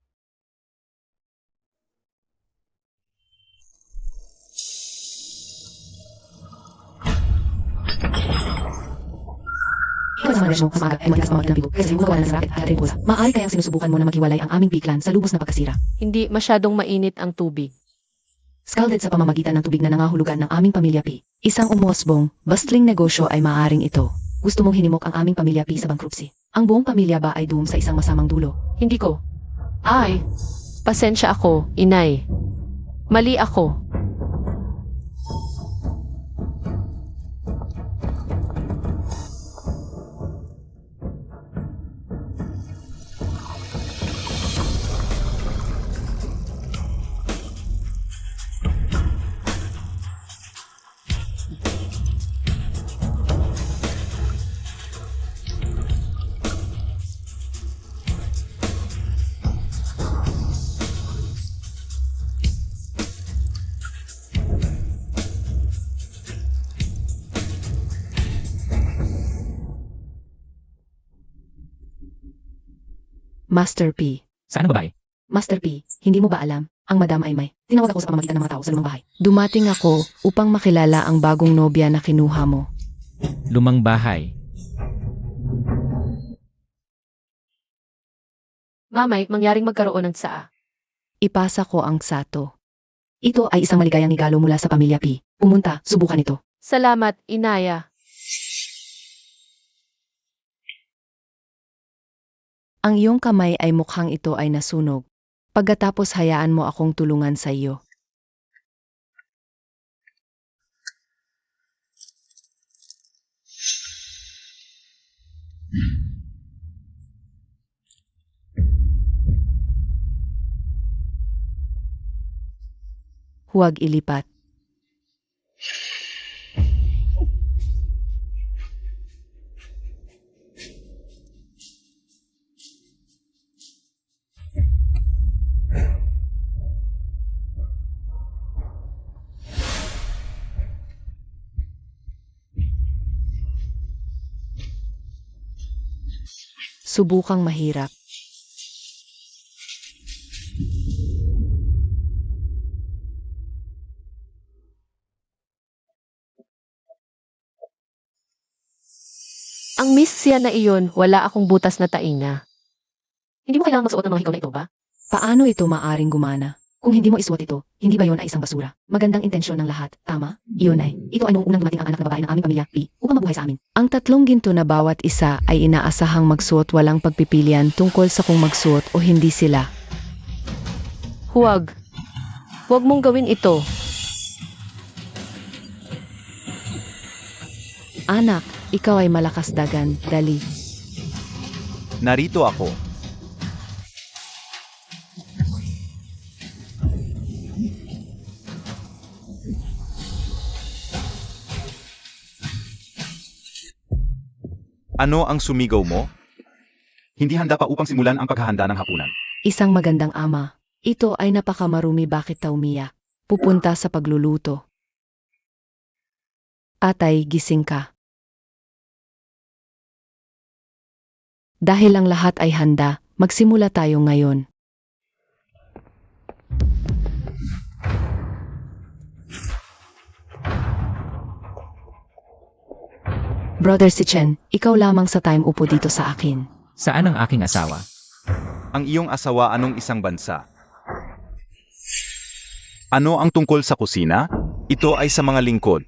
Ikaw sa mga mo, mas maaga ay matigas ang mga ng kaysa yung gawa ng racket at rinposa. Maaari kayang sinusubukan mo na maghiwalay ang aming biglan sa lubos na pagkasira. Hindi masyadong mainit ang tubig. Scalded sa pamamagitan ng tubig na nangahulugan ng aming pamilya P. Isang umosbong, bustling negosyo ay maaaring ito. Gusto mong hinimok ang aming pamilya P sa bankruptcy. Ang buong pamilya ba ay doom sa isang masamang dulo? Hindi ko. Ay, pasensya ako, inay. Mali ako. Master P. Saan ang babae? Master P, hindi mo ba alam? Ang madam ay may. Tinawag ako sa pamamagitan ng mga tao sa lumang bahay. Dumating ako upang makilala ang bagong nobya na kinuha mo. Lumang bahay. Mamay, mangyaring magkaroon ng tsaa. Ipasa ko ang sato. Ito ay isang maligayang regalo mula sa pamilya P. Pumunta, subukan ito. Salamat, inaya. Ang iyong kamay ay mukhang ito ay nasunog. Pagkatapos hayaan mo akong tulungan sa iyo. Huwag ilipat. Subukang mahirap. Ang miss siya na iyon, wala akong butas na tainga. Hindi mo kailangang magsuot ng mga hikaw na ito ba? Paano ito maaring gumana? Kung hindi mo isuot ito, hindi ba yon ay isang basura? Magandang intensyon ng lahat, tama? Iyon ay, ito ay nung unang dumating ang anak na babae ng aming pamilya, P, upang mabuhay sa amin. Ang tatlong ginto na bawat isa ay inaasahang magsuot walang pagpipilian tungkol sa kung magsuot o hindi sila. Huwag. Huwag mong gawin ito. Anak, ikaw ay malakas dagan, dali. Narito ako. Ano ang sumigaw mo? Hindi handa pa upang simulan ang paghahanda ng hapunan. Isang magandang ama. Ito ay napakamarumi, bakit ta umiyak? Pupunta sa pagluluto. Atay, gising ka. Dahil ang lahat ay handa, magsimula tayo ngayon. Brother si Chen, ikaw lamang sa time upo dito sa akin. Saan ang aking asawa? Ang iyong asawa anong isang bansa? Ano ang tungkol sa kusina? Ito ay sa mga lingkod.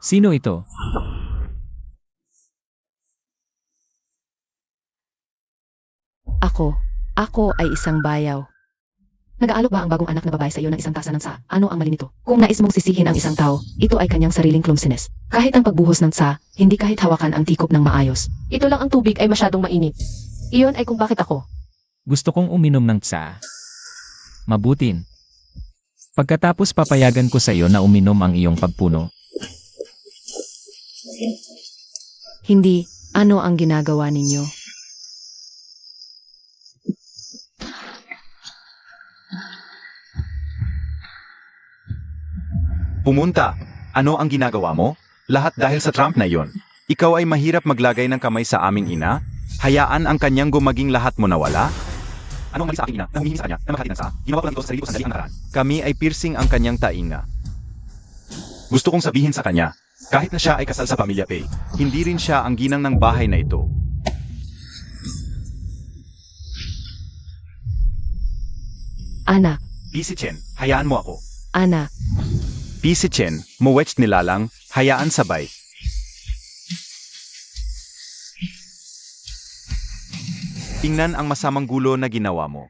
Sino ito? Ako ay isang bayaw. Nag-aalok ba ang bagong anak na babae sa iyo ng isang tasa ng sa? Ano ang mali nito? Kung nais mong sisihin ang isang tao, ito ay kanyang sariling clumsiness. Kahit ang pagbuhos ng sa, hindi kahit hawakan ang tikop ng maayos. Ito lang ang tubig ay masyadong mainit. Iyon ay kung bakit ako. Gusto kong uminom ng tsa. Mabutin. Pagkatapos papayagan ko sa iyo na uminom ang iyong pagpuno. Hindi, ano ang ginagawa ninyo? Pumunta. Ano ang ginagawa mo? Lahat dahil sa Trump na iyon. Ikaw ay mahirap maglagay ng kamay sa aming ina? Hayaan ang kanyang gumaging lahat mo nawala? Ano ang mali sa aking ina na humihingi sa kanya na makahati ng sa? Ginawa ko lang ito sa sarili ko sandali ang nakaraan. Kami ay piercing ang kanyang tainga. Gusto kong sabihin sa kanya, kahit na siya ay kasal sa pamilya Pei, Hindi rin siya ang ginang ng bahay na ito. Anak, Busy Chen, hayaan mo ako. anak, Pisi Chen, muwets nilalang, hayaan sabay. Tingnan ang masamang gulo na ginawa mo.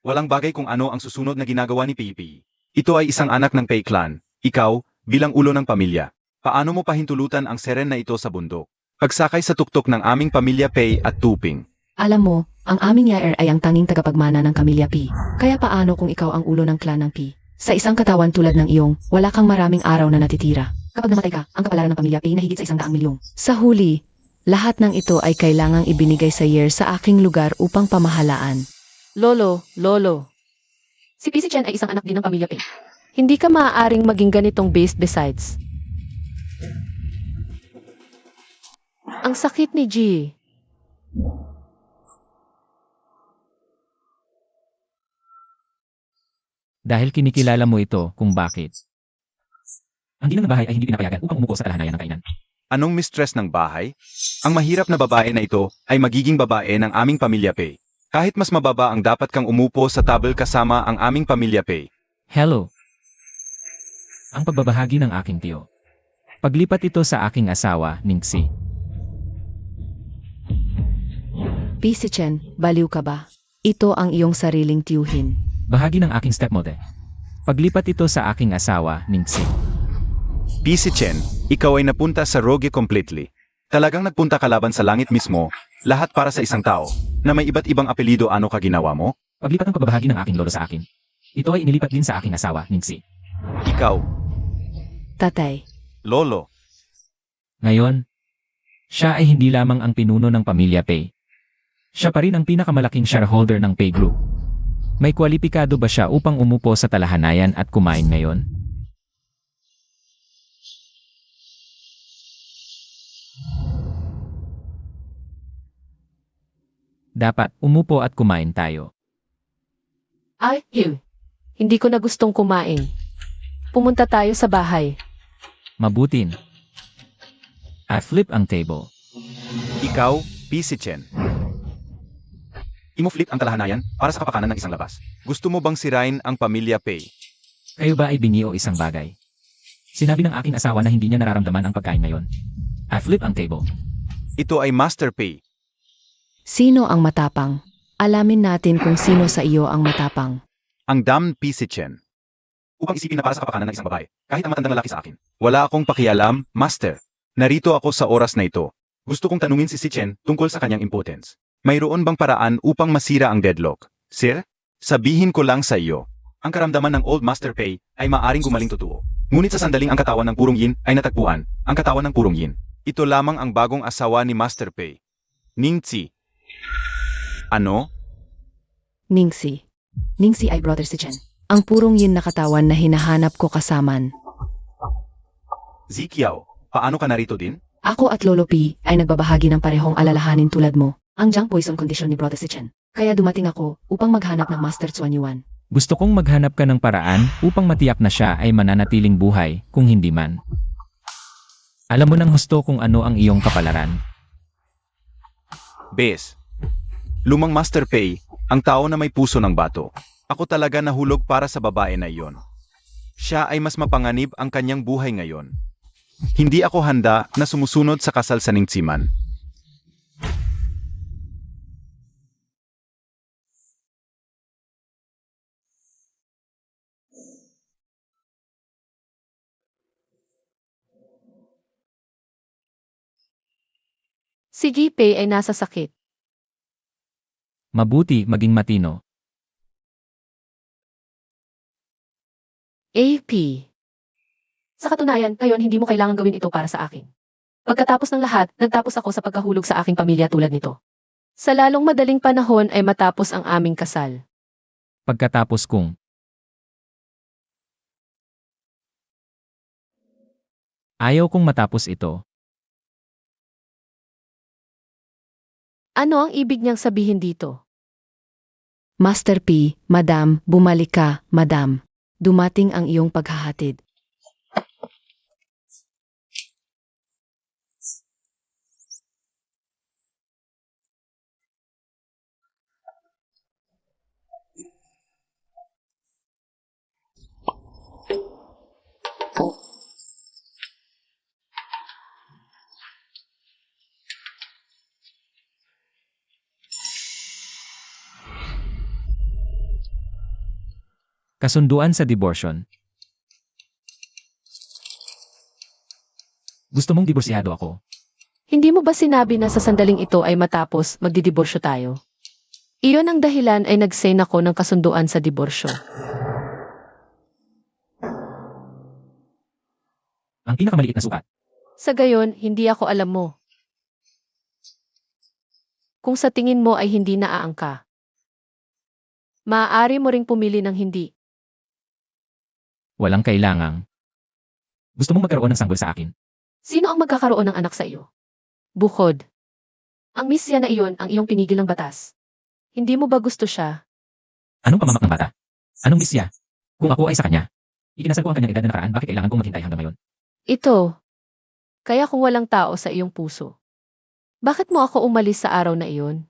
Walang bagay kung ano ang susunod na ginagawa ni Pei. Ito ay isang anak ng Pei clan. Ikaw, bilang ulo ng pamilya. Paano mo pahintulutan ang seren na ito sa bundok? Pagsakay sa tuktok ng aming pamilya Pei at Tuping. alam mo, ang aming yaer ay ang tanging tagapagmana ng Kamilya P. Kaya paano kung ikaw ang ulo ng clan ng P? Sa isang katawan tulad ng iyong, wala kang maraming araw na natitira. Kapag namatay ka, ang kapalaran ng Pamilya P na higit sa 100 milyong. Sa huli, lahat ng ito ay kailangang ibinigay sa year sa aking lugar upang pamahalaan. Lolo. Si PC Chen ay isang anak din ng pamilya Pei. Hindi ka maaaring maging ganitong based besides. Ang sakit ni G. Dahil kinikilala mo ito kung bakit. Ang ginang ng bahay ay hindi pinapayagan upang umupo sa talahanayan ng kainan. Anong mistress ng bahay? Ang mahirap na babae na ito ay magiging babae ng aming pamilya Pei. Kahit mas mababa ang dapat kang umupo sa table kasama ang aming pamilya Pei. Hello. Ang pagbabahagi ng aking tiyo. Paglipat ito sa aking asawa, Ningxi. P. Si Chen, baliw ka ba? Ito ang iyong sariling tiyuhin. Bahagi ng aking stepmother. Paglipat ito sa aking asawa, Ningxi. Pisi Chen, ikaw ay napunta sa Rogue completely. Talagang nagpunta ka laban sa langit mismo, lahat para sa isang tao, na may iba't ibang apelido. Ano ka ginawa mo? Paglipat ng pagbabahagi ng aking lolo sa akin. Ito ay inilipat din sa aking asawa, Ningxi. Ikaw, Tatay, Lolo. Ngayon, siya ay hindi lamang ang pinuno ng pamilya Pei. Siya pa rin ang pinakamalaking shareholder ng Pei Group. May kwalipikado ba siya upang umupo sa talahanayan at kumain ngayon? Dapat umupo at kumain tayo. Ay, hindi ko na gustong kumain. Pumunta tayo sa bahay. Mabutin. I flip ang table. Ikaw, Pisi Chen. Imo-flip ang talahanayan para sa kapakanan ng isang labas. Gusto mo bang sirain ang pamilya Pei? Kayo ba ay bingi o isang bagay? Sinabi ng aking asawa na hindi niya nararamdaman ang pagkain ngayon. I flip ang table. Ito ay Master Pei. sino ang matapang? Alamin natin kung sino sa iyo ang matapang. Ang damned Pisi Chen. Upang isipin na para sa kapakanan ng isang babae, kahit ang matandang lalaki sa akin. Wala akong pakialam, Master. Narito ako sa oras na ito. Gusto kong tanungin si Chen tungkol sa kanyang impotence. Mayroon bang paraan upang masira ang deadlock? Sir, sabihin ko lang sa iyo. Ang karamdaman ng Old Master Pei ay maaring gumaling totoo. Ngunit sa sandaling ang katawan ng Purong Yin ay natagpuan, ang katawan ng Purong Yin. Ito lamang ang bagong asawa ni Master Pei. Ningxi. Ano? Ningxi. Ningxi ay brother si Chen. Ang purong yin na katawan na hinahanap ko kasaman. Zikiao, paano ka narito din? Ako at Lolo P ay nagbabahagi ng parehong alalahanin tulad mo. Ang junk poison condition ni brother si Chen. Kaya dumating ako upang maghanap ng Master Chuan Yuan. Gusto kong maghanap ka ng paraan upang matiyak na siya ay mananatiling buhay kung hindi man. Alam mo nang husto kung ano ang iyong kapalaran. Bes. Lumang Master Pei, ang tao na may puso ng bato. Ako talaga nahulog para sa babae na iyon. Siya ay mas mapanganib ang kanyang buhay ngayon. Hindi ako handa na sumusunod sa kasal sa Ningximan. Si Ji-pei ay nasa sakit. Mabuti maging matino. AP. Sa katunayan, ngayon hindi mo kailangan gawin ito para sa akin. Pagkatapos ng lahat, nagtapos ako sa pagkahulog sa aking pamilya tulad nito. Sa lalong madaling panahon ay matapos ang aming kasal. Pagkatapos kong ayaw kong matapos ito. Ano ang ibig niyang sabihin dito? Master P, Madam, bumalik ka, Madam. Dumating ang iyong paghahatid. Kasunduan sa diborsyon. Gusto mong diborsiyado ako? Hindi mo ba sinabi na sa sandaling ito ay matapos magdidiborsyo tayo? Iyon ang dahilan ay nag-sign ako ng kasunduan sa diborsyo. Ang pinakamaliit na sukat. Sa gayon, hindi ako alam mo. Kung sa tingin mo ay hindi naaangka, maaari mo ring pumili ng hindi. Walang kailangang. Gusto mong magkaroon ng sanggol sa akin? Sino ang magkakaroon ng anak sa iyo? Bukod, Ang misya na iyon ang iyong pinigil ng batas. hindi mo ba gusto siya? Anong pamamak ng bata? Anong misya? Kung ako ay sa kanya, ikinasal ko ang kanyang edad na nakaraan, bakit kailangan kong maghintay hanggang ngayon? Ito. Kaya kung walang tao sa iyong puso, bakit mo ako umalis sa araw na iyon?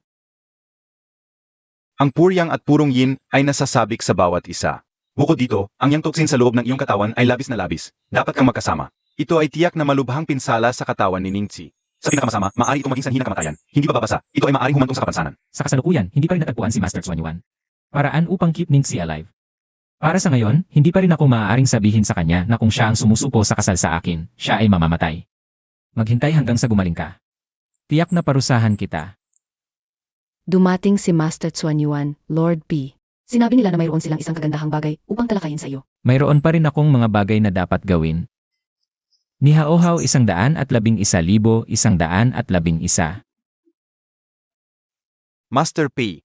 Ang puryang at purong yin ay nasasabik sa bawat isa. Bukod dito, ang yang toksin sa loob ng iyong katawan ay labis na labis. Dapat kang magkasama. Ito ay tiyak na malubhang pinsala sa katawan ni Ningxi. Sa pinakamasama, maaari itong maging sanhi ng kamatayan. Hindi bababasa. Ito ay maaaring humantong sa kapansanan. Sa kasalukuyan, hindi pa rin natagpuan si Master Xuan Yuan. Paraan upang keep Ningxi alive. Para sa ngayon, hindi pa rin ako maaaring sabihin sa kanya na kung siya ang sumusupo sa kasal sa akin, siya ay mamamatay. Maghintay hanggang sa gumaling ka. Tiyak na parusahan kita. Dumating si Master Xuan Yuan, Lord P. Sinabi nila na mayroon silang isang kagandahang bagay upang talakayin sa iyo. Mayroon pa rin akong mga bagay na dapat gawin. Ni Haohao 111,111. Master P.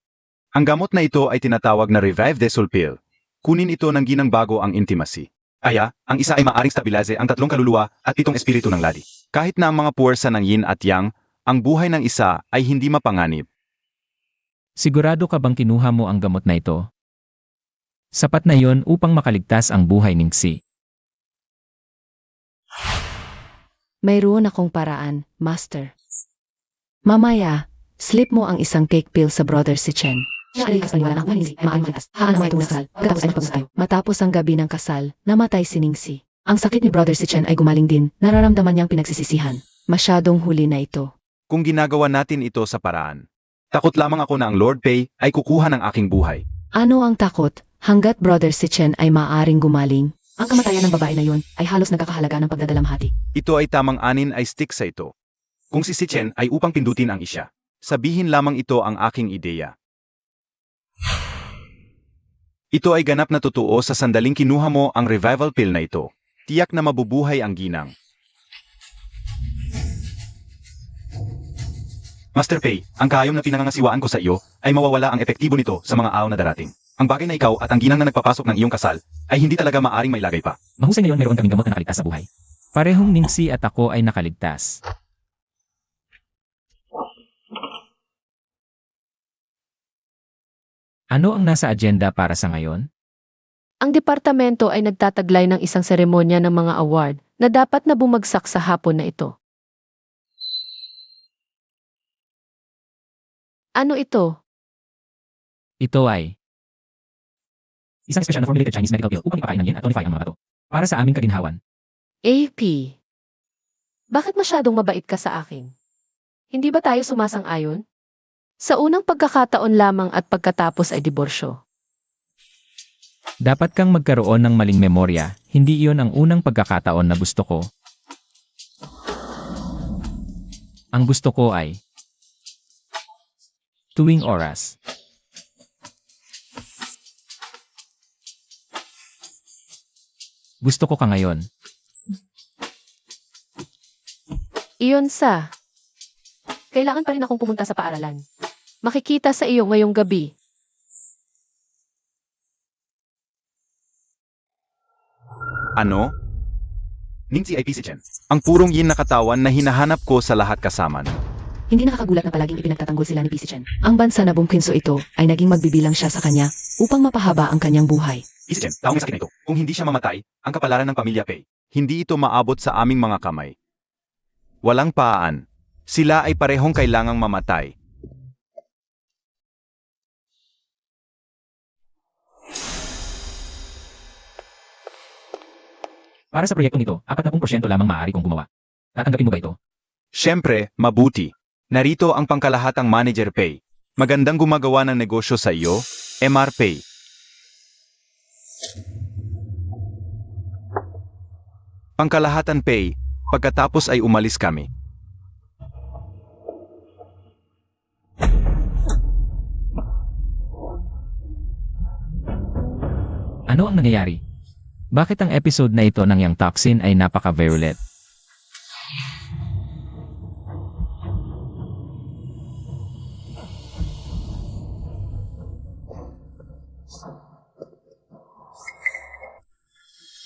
Ang gamot na ito ay tinatawag na Revive Desol Pill. Kunin ito ng ginang bago ang intimacy. Kaya, ang isa ay maaring stabilize ang 3 kaluluwa at 7 espiritu ng ladi. Kahit na ang mga puwersa ng yin at yang, ang buhay ng isa ay hindi mapanganib. Sigurado ka bang kinuha mo ang gamot na ito? Sapat na yon upang makaligtas ang buhay ng Ningxi. Mayroon akong paraan, Master. Mamaya, slip mo ang isang cake pill sa brother si Chen. Maaari ka sa paniwala ng hindi, maaari malitas. Haan ang mga tunay sa kasal, pagkatapos ay pag-usap tayo. Matapos ang gabi ng kasal, namatay si Ningxi. Ang sakit ni brother si Chen ay gumaling din, nararamdaman niyang pinagsisisihan. Masyadong huli na ito. Kung ginagawa natin ito sa paraan, takot lamang ako na ang Lord Pei ay kukuha ng aking buhay. Ano ang takot? Hanggat brother si Chen ay maaaring gumaling, Ang kamatayan ng babae na iyon ay halos nagkakahalaga ng pagdadalamhati. Ito ay tamang anin ay stick sa ito. Kung si Chen ay upang pindutin ang isya, sabihin lamang ito ang aking ideya. Ito ay ganap na totoo sa sandaling kinuha mo ang revival pill na ito. Tiyak na mabubuhay ang ginang. Master Pei, ang kahayom na pinangangasiwaan ko sa iyo ay mawawala ang epektibo nito sa mga araw na darating. Ang bagay na ikaw at ang ginang na nagpapasok ng iyong kasal ay hindi talaga maaring mailagay pa. Mahusay ngayon mayroon kaming gamot na nakaligtas sa buhay. Parehong Ningxi at ako ay nakaligtas. Ano ang nasa agenda para sa ngayon? Ang departamento ay nagtataglay ng isang seremonya ng mga award na dapat na bumagsak sa hapon na ito. Ano ito? Ito ay isang espesyal na formulated Chinese medical pill upang ipakain ng yin at tonify ang mga bato. Para sa aming kaginhawan. AP. Bakit masyadong mabait ka sa akin? Hindi ba tayo sumasang-ayon? Sa unang pagkakataon lamang at pagkatapos ay diborsyo. Dapat kang magkaroon ng maling memorya, hindi iyon ang unang pagkakataon na gusto ko. Ang gusto ko ay tuwing oras. Gusto ko ka ngayon. Iyon sa... Kailangan pa rin akong pumunta sa paaralan. Makikita sa iyo ngayong gabi. Ano? Ningxi ay PC Chen. Ang purong yin na katawan na hinahanap ko sa lahat kasama. Hindi nakakagulat na palaging ipinagtatanggol sila ni PC Chen. Ang bansa na bumkinso ito ay naging magbibilang siya sa kanya upang mapahaba ang kanyang buhay. PC Chen, taong may sakit na ito. Kung hindi siya mamatay, ang kapalaran ng pamilya Pei. Hindi ito maabot sa aming mga kamay. Walang paan. Sila ay parehong kailangang mamatay. Para sa proyektong ito, 40% lamang maaari kong gumawa. Tatanggapin mo ba ito? Siyempre, mabuti. Narito ang pangkalahatang manager Pei. Magandang gumagawa ng negosyo sa iyo, MR Pei. Pangkalahatan Pei, pagkatapos ay umalis kami. Ano ang nangyayari? Bakit ang episode na ito ng Yang Toxin ay napaka-virulent?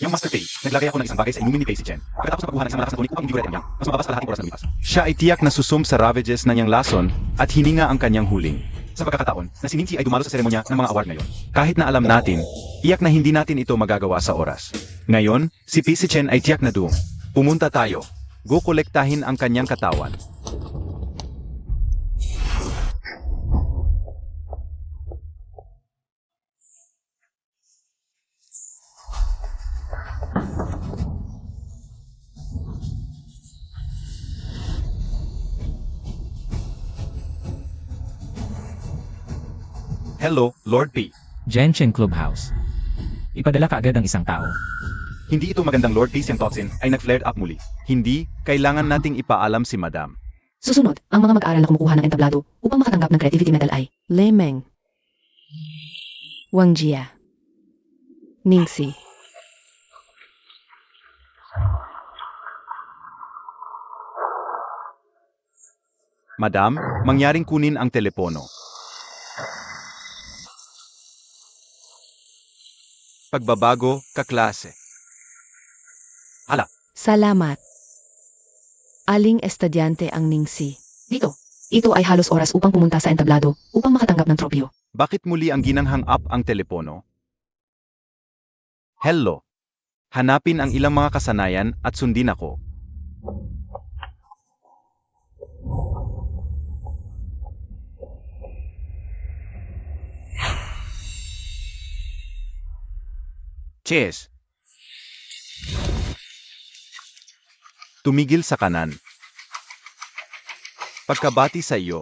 Yung Master Pei, naglagay ako ng isang bagay sa inumin ni Pei si Chen. Pagkatapos magkuha ng isang malakas na tonic upang hindi ko ang mas mababa sa kalahating oras na lumipas. Siya ay tiyak na susum sa ravages na niyang lason at hininga ang kanyang huling. Sa pagkakataon, na si Ningxi ay dumalo sa seremonya ng mga award ngayon. Kahit na alam natin, iyak na hindi natin ito magagawa sa oras. Ngayon, si PC Chen ay tiyak na doom. Pumunta tayo. Go-kolektahin ang kanyang katawan. Hello, Lord P. Genshin Clubhouse. Ipadala ka agad ang isang tao. Hindi ito magandang Lord P. Yang Toxin ay nag-flared up muli. Hindi, kailangan nating ipaalam si Madam. Susunod, ang mga mag-aaral na kumukuha ng entablado upang makatanggap ng creativity medal ay Lemeng, Wang Jia, Ningxi. Madam, mangyaring kunin ang telepono. Pagbabago, kaklase. Salamat. Aling estudyante ang Ningxi. Dito. Ito ay halos oras upang pumunta sa entablado upang makatanggap ng tropyo. Bakit muli ang ginanghang up ang telepono? Hello. Hanapin ang ilang mga kasanayan at sundin ako. Cheers. Tumigil sa kanan. Pagkabati sa iyo.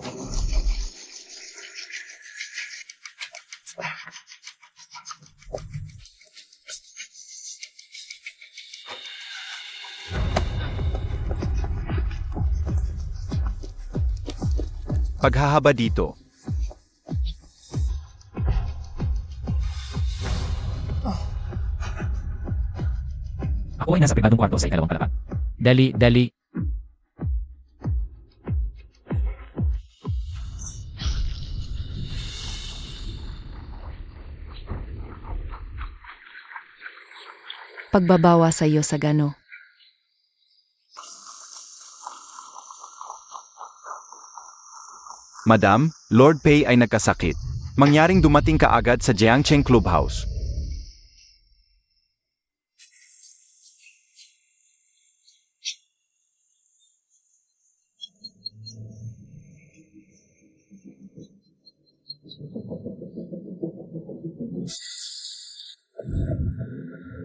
Paghahaba dito. Ako ay nasa pribadong kwarto sa ikalawang palapag. Dali, dali. Pagbabawa sa iyo sa gano. Madam, Lord Pei ay nagkasakit. Mangyaring dumating ka agad sa Jiangcheng Clubhouse.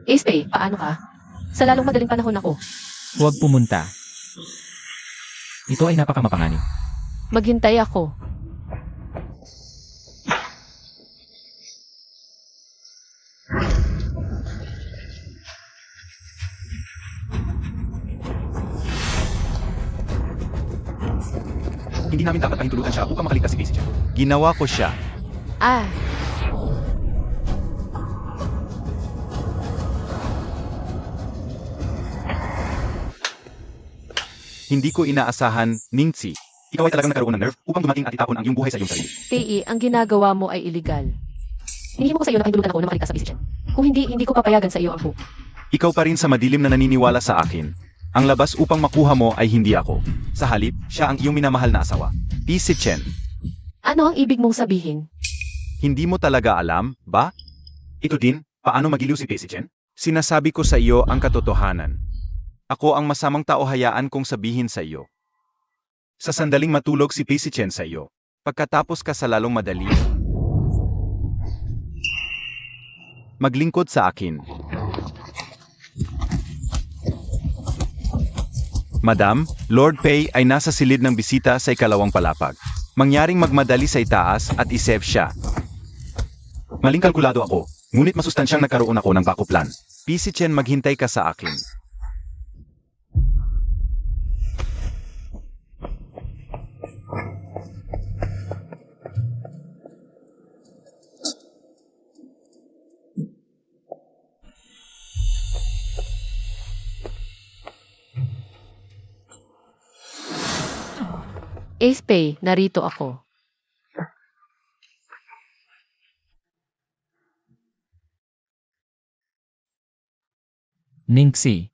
Ace Pei, paano ka? Sa lalong madaling panahon ako. Huwag pumunta. Ito ay napakamapanganib. Maghintay ako. Hindi namin dapat pahintulutan siya upang makaligtas si Casey Chen. Ginawa ko siya. Ah, Hindi ko inaasahan, Ningxi. Ikaw ay talagang nagkaroon ng nerve upang dumating at itapon ang iyong buhay sa iyong sarili. Tei, ang ginagawa mo ay iligal. Hinihimo ko sa iyo na kahintulutan ako na makaligtas sa Casey Chen. Kung hindi ko papayagan sa iyo ang buo. Ikaw pa rin sa madilim na naniniwala sa akin. Ang labas upang makuha mo ay hindi ako. Sa halip, siya ang iyong minamahal na asawa. Casey Chen. Ano ang ibig mong sabihin? Hindi mo talaga alam, ba? Ito din, paano magiliw si Casey Chen? Sinasabi ko sa iyo ang katotohanan. Ako ang masamang tao, hayaan kong sabihin sa iyo. Sa sandaling matulog si Casey Chen sa iyo. Pagkatapos ka sa lalong madali, maglingkod sa akin. Madam, Lord Pei ay nasa silid ng bisita sa ikalawang palapag. Mangyaring magmadali sa itaas at isave siya. Maling kalkulado ako, ngunit masustansyang nagkaroon ako ng backup plan. Casey Chen, maghintay ka sa akin. Ace Pei, narito ako. Ningxi.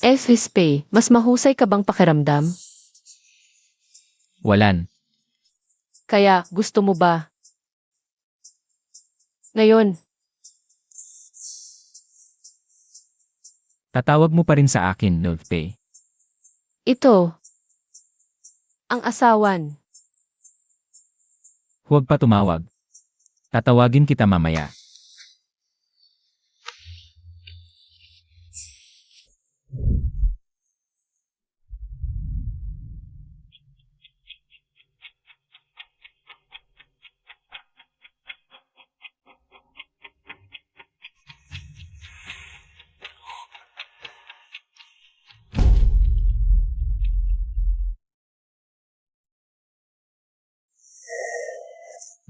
Ace Pei, mas mahusay ka bang pakiramdam? Walan. Kaya, gusto mo ba? Ngayon, Tatawag mo pa rin sa akin, Lord Pei. ito. Ang asawan. Huwag pa tumawag. Tatawagin kita mamaya.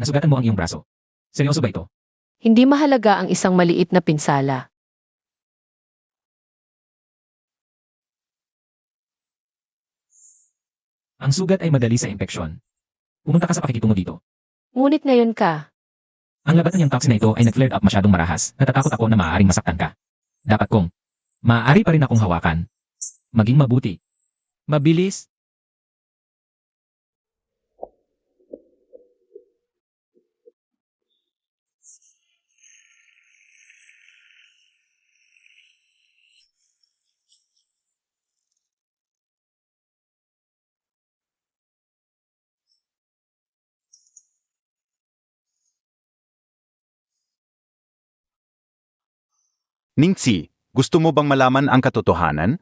Nasugatan mo ang iyong braso. Seryoso ba ito? Hindi mahalaga ang isang maliit na pinsala. Ang sugat ay madali sa impeksyon. Pumunta ka sa pakikitungo dito. Ngunit ngayon ka. Ang labat ng toxin na ito ay nag-flared up masyadong marahas. Natatakot ako na maaaring masaktan ka. Dapat kong, maaari pa rin akong hawakan. Maging mabuti. Mabilis. Ningxi, gusto mo bang malaman ang katotohanan?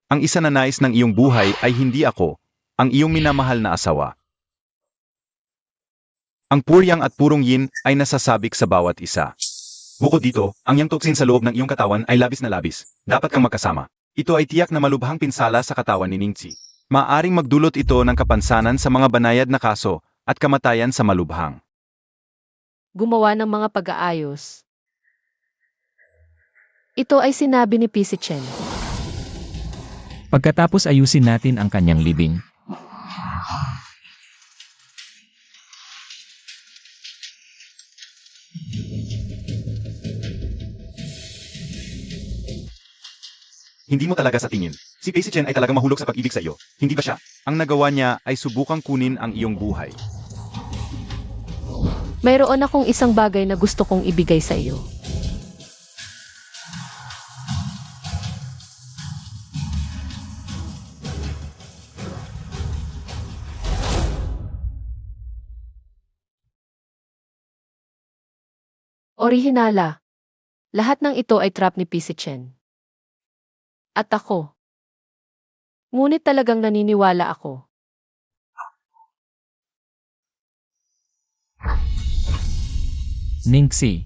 Ang isa na nais ng iyong buhay ay hindi ako, ang iyong minamahal na asawa. Ang puryang at purong yin ay nasasabik sa bawat isa. Bukod dito, ang yang toxin sa loob ng iyong katawan ay labis na labis. Dapat kang magkasama. Ito ay tiyak na malubhang pinsala sa katawan ni Ningxi. Maaring magdulot ito ng kapansanan sa mga banayad na kaso at kamatayan sa malubhang. Gumawa ng mga pag-aayos. Ito ay sinabi ni Casey Chen. Pagkatapos ayusin natin ang kanyang libing. Hindi mo talaga sa tingin. Si Pacey Chen ay talagang mahulog sa pag-ibig sa iyo. Hindi ba siya? Ang nagawa niya ay subukang kunin ang iyong buhay. Mayroon akong isang bagay na gusto kong ibigay sa iyo. Orihinala. Lahat ng ito ay trap ni PC Chen. At ako. Ngunit talagang naniniwala ako. Ningxi.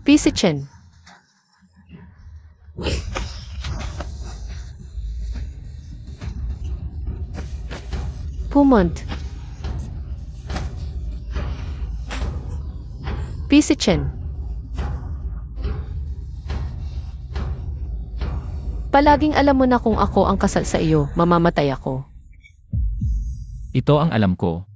PC Chen. Pumont. PC Chen. Palaging alam mo na kung ako ang kasal sa iyo, mamamatay ako. Ito ang alam ko.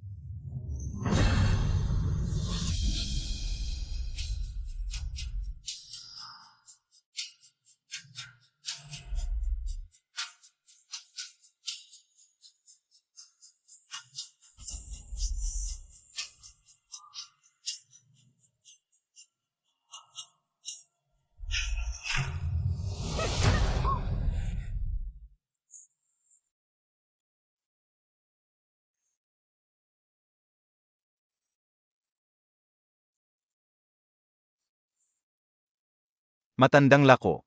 Matandang lako.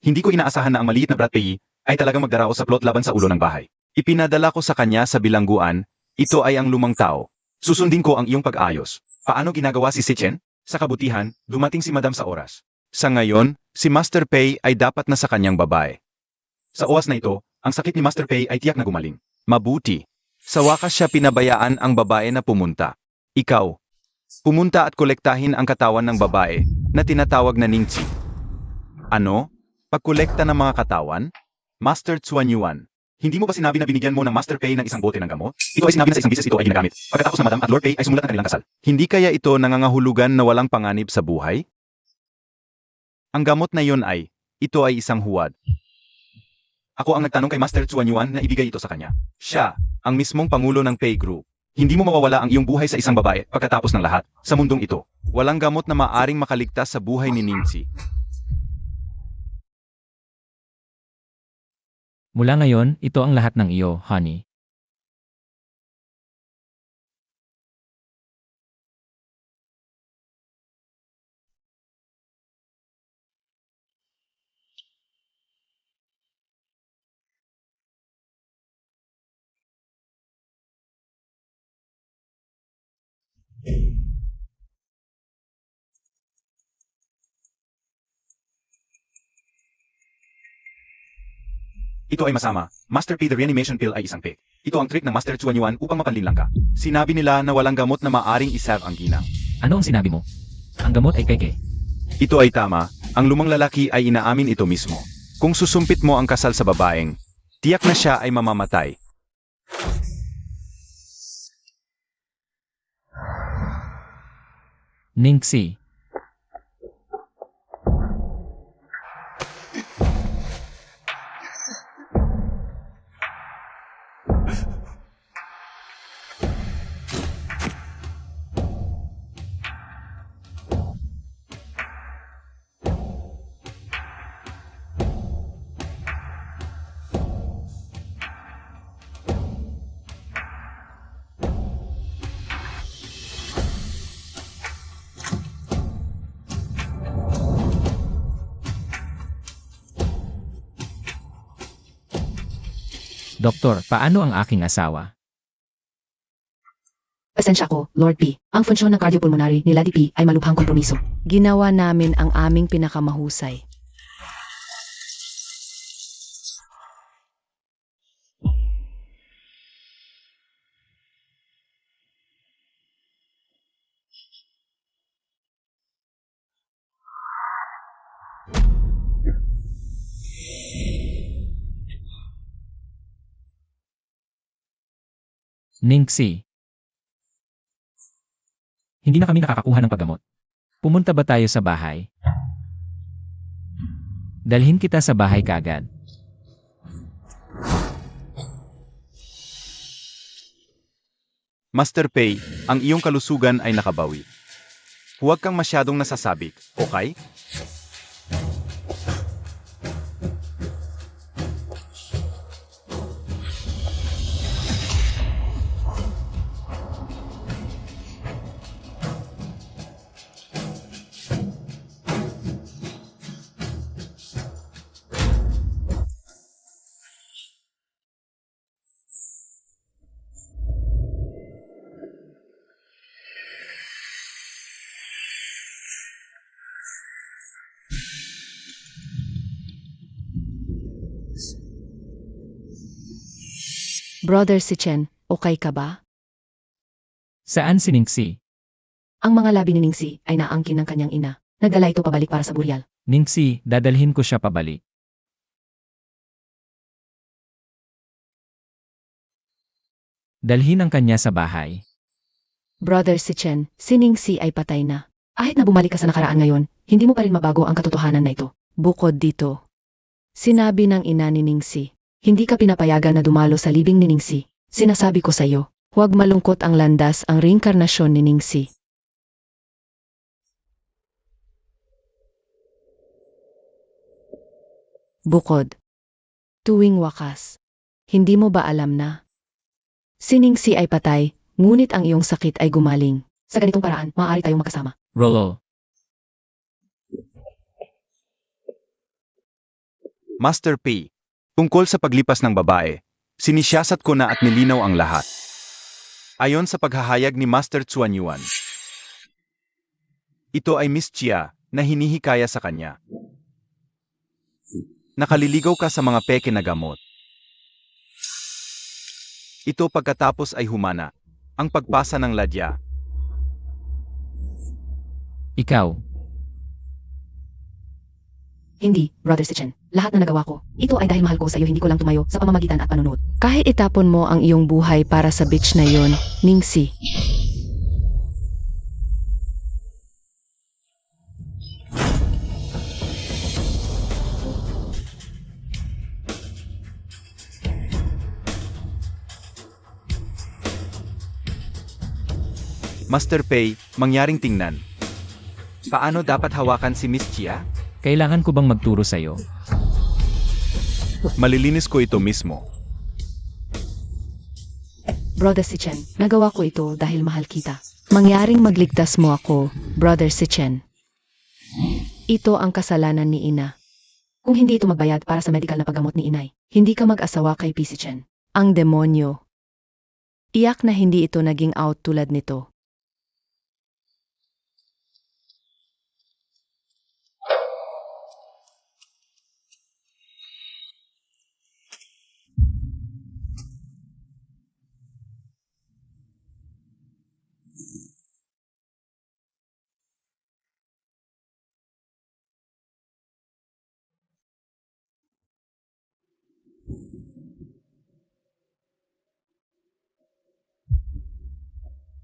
Hindi ko inaasahan na ang maliit na Brad Pitt ay talagang magdaraos sa plot laban sa ulo ng bahay. Ipinadala ko sa kanya sa bilangguan, ito ay ang lumang tao. Susundin ko ang iyong pag-aayos. Paano ginagawa si Chen? Sa kabutihan, dumating si Madam sa oras. Sa ngayon, si Master Pei ay dapat na sa kanyang babae. Sa oras na ito, ang sakit ni Master Pei ay tiyak na gumaling. Mabuti. Sa wakas siya pinabayaan ang babae na pumunta. Ikaw. Pumunta at kolektahin ang katawan ng babae na tinatawag na Ningxi. Ano? Pagkolekta ng mga katawan? Master Chuan Yuan. Hindi mo ba sinabi na binigyan mo ng Master Pei ng isang bote ng gamot? Ito ay sinabi na sa isang bisis ito ay ginagamit. Pagkatapos na Madam at Lord Pei ay sumulat ng kanilang kasal. Hindi kaya ito nangangahulugan na walang panganib sa buhay? Ang gamot na yon ay, ito ay isang huwad. Ako ang nagtanong kay Master Chuan Yuan na ibigay ito sa kanya. Siya, ang mismong pangulo ng Pei Group. Hindi mo mawawala ang iyong buhay sa isang babae pagkatapos ng lahat sa mundong ito. Walang gamot na maaring makaligtas sa buhay ni Ningxi. Mula ngayon, ito ang lahat ng iyo, honey. Ito ay masama. Master P the reanimation pill ay isang fake. Ito ang trick ng Master Chuan Yuan upang mapanlinlang ka. Sinabi nila na walang gamot na maaring iserve ang ginang. Ano ang sinabi mo? Ang gamot ay peke. Ito ay tama, ang lumang lalaki ay inaamin ito mismo. Kung susumpit mo ang kasal sa babaeng, tiyak na siya ay mamamatay. Ningxi. Doktor, paano ang aking asawa? Pasensya ko, Lord P. Ang funksyon ng cardiopulmonary ni Lady P ay malubhang kompromiso. Ginawa namin ang aming pinakamahusay. Ningxi. Hindi na kami nakakakuha ng paggamot. Pumunta ba tayo sa bahay? Dalhin kita sa bahay kaagad. Master Pei, ang iyong kalusugan ay nakabawi. Huwag kang masyadong nasasabik, okay? Brother si Chen, okay ka ba? Saan si Ningxi? Ang mga labi ni Ningxi ay naangkin ng kanyang ina. Nagdala ito pabalik para sa buryal. Ningxi, dadalhin ko siya pabalik. Dalhin ang kanya sa bahay. Brother si Chen, si Ningxi ay patay na. Kahit na bumalik ka sa nakaraan ngayon, hindi mo pa rin mabago ang katotohanan na ito. Bukod dito, sinabi ng ina ni Ningxi, hindi ka pinapayagan na dumalo sa libing ni Ningxi. Sinasabi ko sa iyo, huwag malungkot ang landas ang reinkarnasyon ni Ningxi. Bukod, tuwing wakas, hindi mo ba alam na si Ningxi ay patay, ngunit ang iyong sakit ay gumaling. Sa ganitong paraan, maaari tayong magkasama. Rolo. Master Pei, tungkol sa paglipas ng babae, sinisyasat ko na at nilinaw ang lahat. Ayon sa paghahayag ni Master Chuan Yuan, ito ay Miss Chia na hinihikaya sa kanya. Nakaliligaw ka sa mga peke na gamot. Ito pagkatapos ay humana, ang pagpasa ng ladya. Ikaw. Hindi, Brother si Chen. Lahat na nagawa ko, ito ay dahil mahal ko sa iyo, hindi ko lang tumayo sa pamamagitan at panunod. Kahit itapon mo ang iyong buhay para sa beach na yon, Ningxi. Master Pei, mangyaring tingnan. Paano dapat hawakan si Miss Chia? Kailangan ko bang magturo sa'yo? Malilinis ko ito mismo. Brother si Chen, nagawa ko ito dahil mahal kita. Mangyaring magligtas mo ako, Brother si Chen. Ito ang kasalanan ni Ina. Kung hindi ito magbayad para sa medical na paggamot ni Inay, hindi ka mag-asawa kay P. si Chen. Ang demonyo. Iyak na hindi ito naging out tulad nito.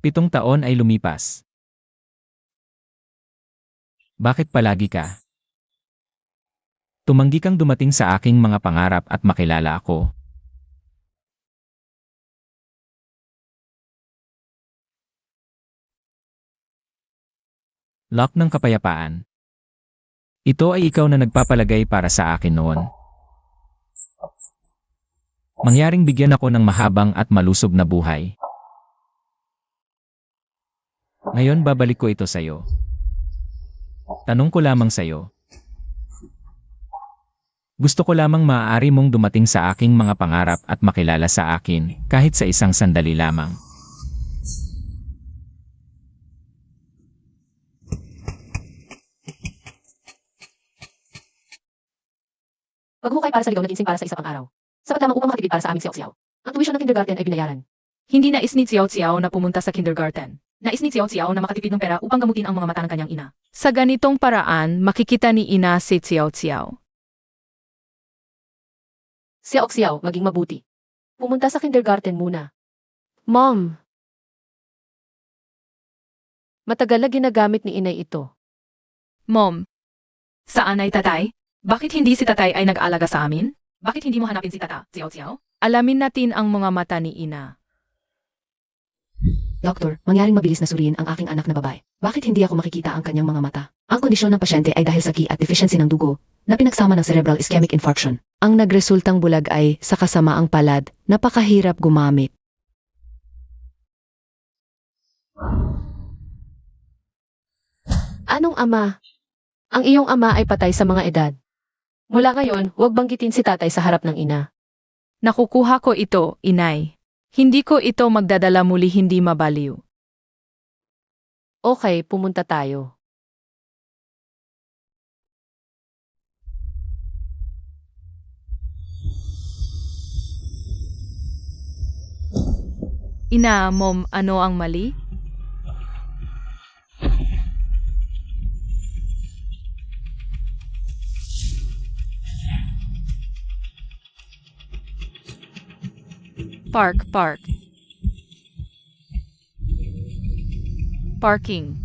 Pitong taon ay lumipas. Bakit palagi ka? Tumanggi kang dumating sa aking mga pangarap at makilala ako. Lock ng kapayapaan. Ito ay ikaw na nagpapalagay para sa akin noon. Mangyaring bigyan ako ng mahabang at malusog na buhay. Ngayon babalik ko ito sa'yo. Tanong ko lamang sa'yo. Gusto ko lamang maaari mong dumating sa aking mga pangarap at makilala sa akin kahit sa isang sandali lamang. Paghukay para sa ligaw na ginseng para sa isa pang araw. Sapat lamang upang makatipid para sa aming siyaw-siyaw. Ang tuition ng kindergarten ay binayaran. Hindi nais ni Xiao Xiao na pumunta sa kindergarten. Nais ni Xiao Xiao na makatipid ng pera upang gamutin ang mga mata ng kanyang ina. Sa ganitong paraan, makikita ni Ina si Xiao Xiao. Xiao Xiao, maging mabuti. Pumunta sa kindergarten muna. Mom! Matagal na ginagamit ni inay ito. Mom, saan ay tatay? Bakit hindi si tatay ay nag-alaga sa amin? Bakit hindi mo hanapin si tata, Xiao Xiao? Alamin natin ang mga mata ni ina. Doktor, mangyaring mabilis na suriin ang aking anak na babae. Bakit hindi ako makikita ang kanyang mga mata? Ang kondisyon ng pasyente ay dahil sa ki at deficiency ng dugo na pinagsama ng cerebral ischemic infarction. Ang nagresultang bulag ay sa kasamaang palad, napakahirap gumamit. Anong ama? Ang iyong ama ay patay sa mga edad. Mula ngayon, huwag banggitin si tatay sa harap ng ina. Nakukuha ko ito, inay. Hindi ko ito magdadala muli hindi mabaliw. Okay, pumunta tayo. Ina, mom, ano ang mali? Park. Parking.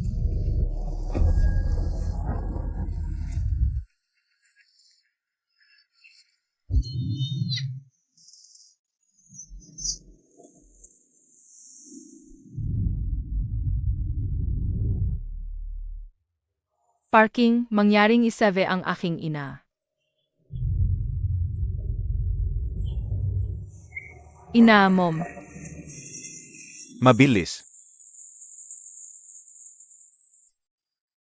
Parking, mangyaring isave ang aking ina. Ina, mom. Mabilis.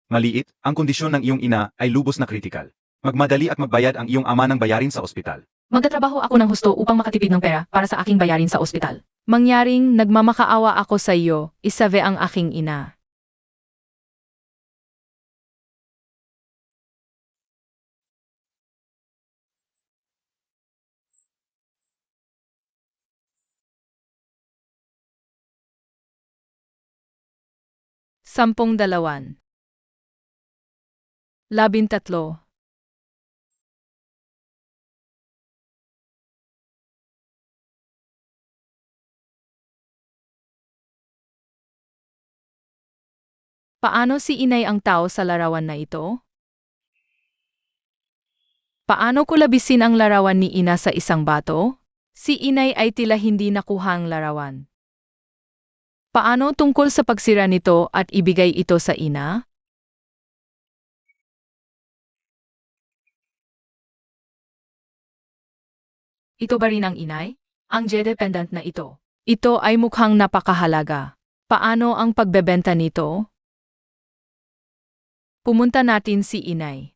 Maliit, ang kondisyon ng iyong ina ay lubos na kritikal. Magmadali at magbayad ang iyong ama ng bayarin sa ospital. Magtatrabaho ako ng husto upang makatipid ng pera para sa aking bayarin sa ospital. Mangyaring nagmamakaawa ako sa iyo, isave ang aking ina. Sampung dalawan. 13. Paano si inay ang tao sa larawan na ito? Paano ko labisin ang larawan ni ina sa isang bato? Si inay ay tila hindi nakuha ang larawan. Paano tungkol sa pagsira nito at ibigay ito sa ina? Ito ba rin ang inay? Ang J-dependent na ito. Ito ay mukhang napakahalaga. Paano ang pagbebenta nito? Pumunta natin si inay.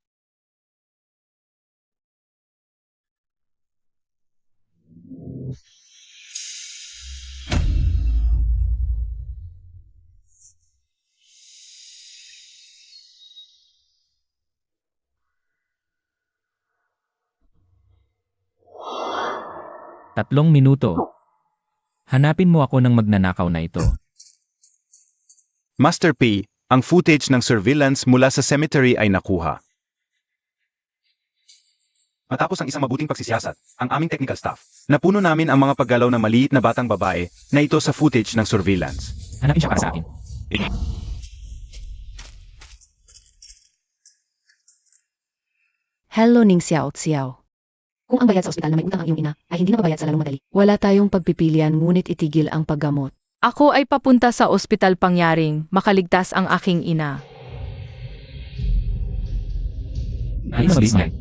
Tatlong minuto. Hanapin mo ako ng magnanakaw na ito. Master P, ang footage ng surveillance mula sa cemetery ay nakuha. Matapos ang isang mabuting pagsisiyasat, ang aming technical staff, napuno namin ang mga paggalaw ng maliit na batang babae na ito sa footage ng surveillance. Hanapin siya para sa akin. Hello Ning Xiao Xiao. Kung ang bayad sa ospital na may utang ang iyong ina ay hindi na mabayad sa lalong madali. Wala tayong pagpipilian ngunit itigil ang paggamot. Ako ay papunta sa ospital pangyaring, makaligtas ang aking ina. Ayos, Bismarck.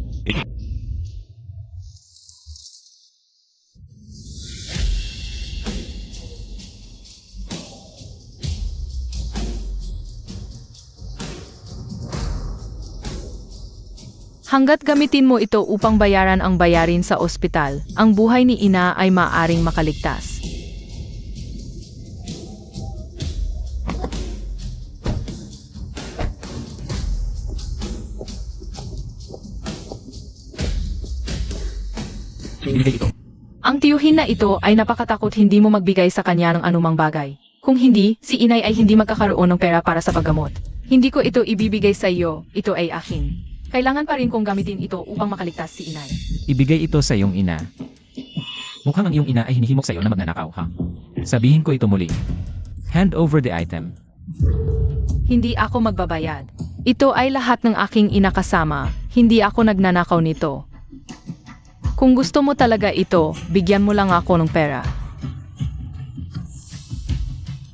Hanggat gamitin mo ito upang bayaran ang bayarin sa ospital, ang buhay ni ina ay maaring makaligtas. Ibigay ito. Ang tiyuhin na ito ay napakatakot hindi mo magbigay sa kanya ng anumang bagay. Kung hindi, si inay ay hindi magkakaroon ng pera para sa paggamot. Hindi ko ito ibibigay sa iyo, ito ay akin. Kailangan pa rin kong gamitin ito upang makaligtas si inay. Ibigay ito sa iyong ina. Mukhang ang iyong ina ay hinihimok sa iyo na magnanakaw, ha? Sabihin ko ito muli. Hand over the item. Hindi ako magbabayad. Ito ay lahat ng aking inakasama. Hindi ako nagnanakaw nito. Kung gusto mo talaga ito, bigyan mo lang ako ng pera.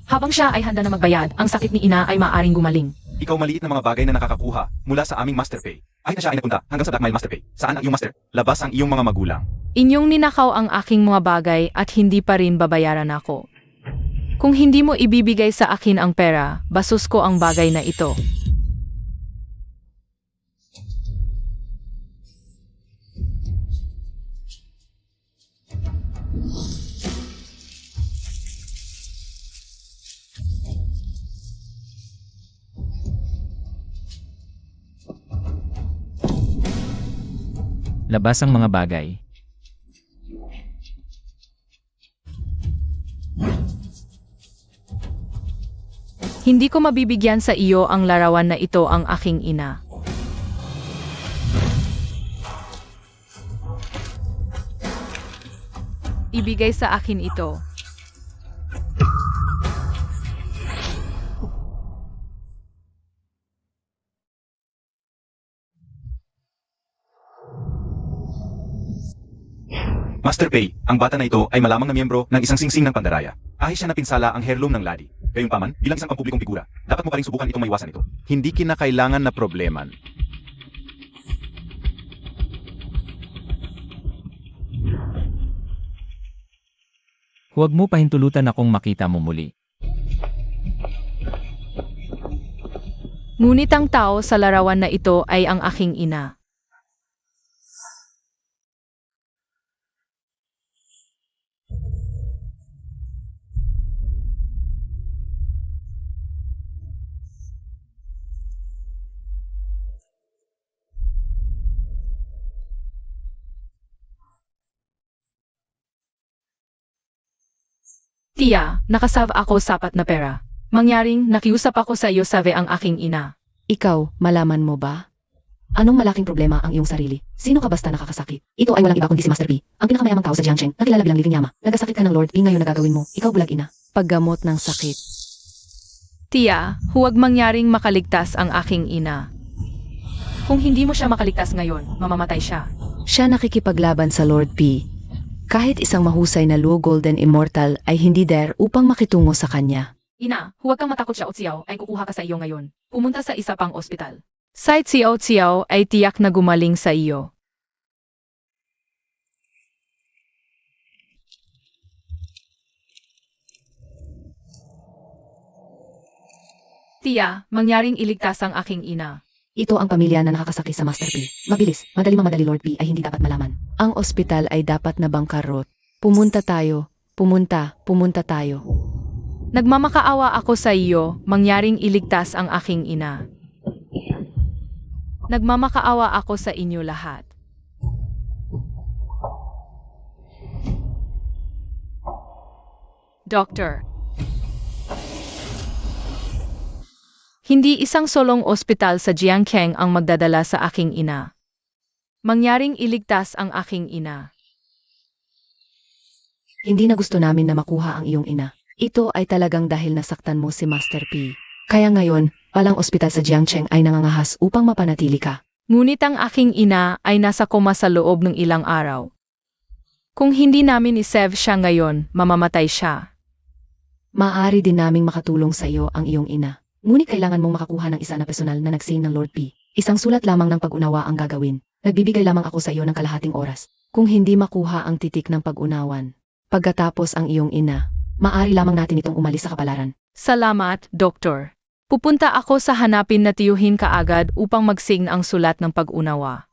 Habang siya ay handa na magbayad, ang sakit ni ina ay maaring gumaling. Ikaw maliit na mga bagay na nakakakuha mula sa aming master pay. Kahit na siya ay nagpunta hanggang sa blackmail master pay. Saan ang iyong master? Labas ang iyong mga magulang. Inyong ninakaw ang aking mga bagay at hindi pa rin babayaran ako. Kung hindi mo ibibigay sa akin ang pera, basos ko ang bagay na ito. Labas ang mga bagay. Hindi ko mabibigyan sa iyo ang larawan na ito ang aking ina. Ibigay sa akin ito. Master Pay, ang bata na ito ay malamang na miyembro ng isang singsing ng pandaraya. Ahis siya na pinsala ang heirloom ng Ladi. Gayunpaman, bilang isang pampublikong figura, dapat mo pa rin subukan itong maiwasan ito. Hindi kinakailangan na probleman. Huwag mo pahintulutan akong makita mo muli. Ngunit ang tao sa larawan na ito ay ang aking ina. Tia, nakasave ako sapat na pera. Mangyaring nakiusap ako sa iyo sabi ang aking ina. Ikaw, malaman mo ba? Anong malaking problema ang iyong sarili? Sino ka basta nakakasakit? Ito ay walang iba kundi si Master P, ang pinakamayamang tao sa Jiangcheng, na kilala bilang Living Yama. Nagasakit ka ng Lord P ngayon na gagawin mo. Ikaw bulag ina. Paggamot ng sakit. Tia, huwag mangyaring makaligtas ang aking ina. Kung hindi mo siya makaligtas ngayon, mamamatay siya. Siya nakikipaglaban sa Lord P. Kahit isang mahusay na Luo Golden Immortal ay hindi dare upang makitungo sa kanya. Ina, huwag kang matakot siya Xiao ay kukuha ka sa iyo ngayon. Pumunta sa isa pang ospital. Site si Xiao ay tiyak na gumaling sa iyo. Tia, mangyaring iligtas ang aking ina. Ito ang pamilya na nakakasakit sa Master P. Mabilis, madali Lord P ay hindi dapat malaman. Ang ospital ay dapat na bangkarot. Pumunta tayo. Pumunta tayo. Nagmamakaawa ako sa iyo, mangyaring iligtas ang aking ina. Nagmamakaawa ako sa inyo lahat. Doctor. Hindi isang solong ospital sa Jiangcheng ang magdadala sa aking ina. Mangyaring iligtas ang aking ina. Hindi na gusto namin na makuha ang iyong ina. Ito ay talagang dahil nasaktan mo si Master P. Kaya ngayon, walang ospital sa Jiangcheng ay nangangahas upang mapanatili ka. Ngunit ang aking ina ay nasa koma sa loob ng ilang araw. Kung hindi namin isave siya ngayon, mamamatay siya. Maaari din naming makatulong sa iyo ang iyong ina. Ngunit kailangan mong makakuha ng isa na personal na nagsing ng Lord P. Isang sulat lamang ng pag-unawa ang gagawin. Nagbibigay lamang ako sa iyo ng kalahating oras. Kung hindi makuha ang titik ng pag-unawan, pagkatapos ang iyong ina, Maaari lamang natin itong umalis sa kapalaran. Salamat, Doktor. Pupunta ako sa hanapin na tiyuhin kaagad upang mag-sign ang sulat ng pag-unawa.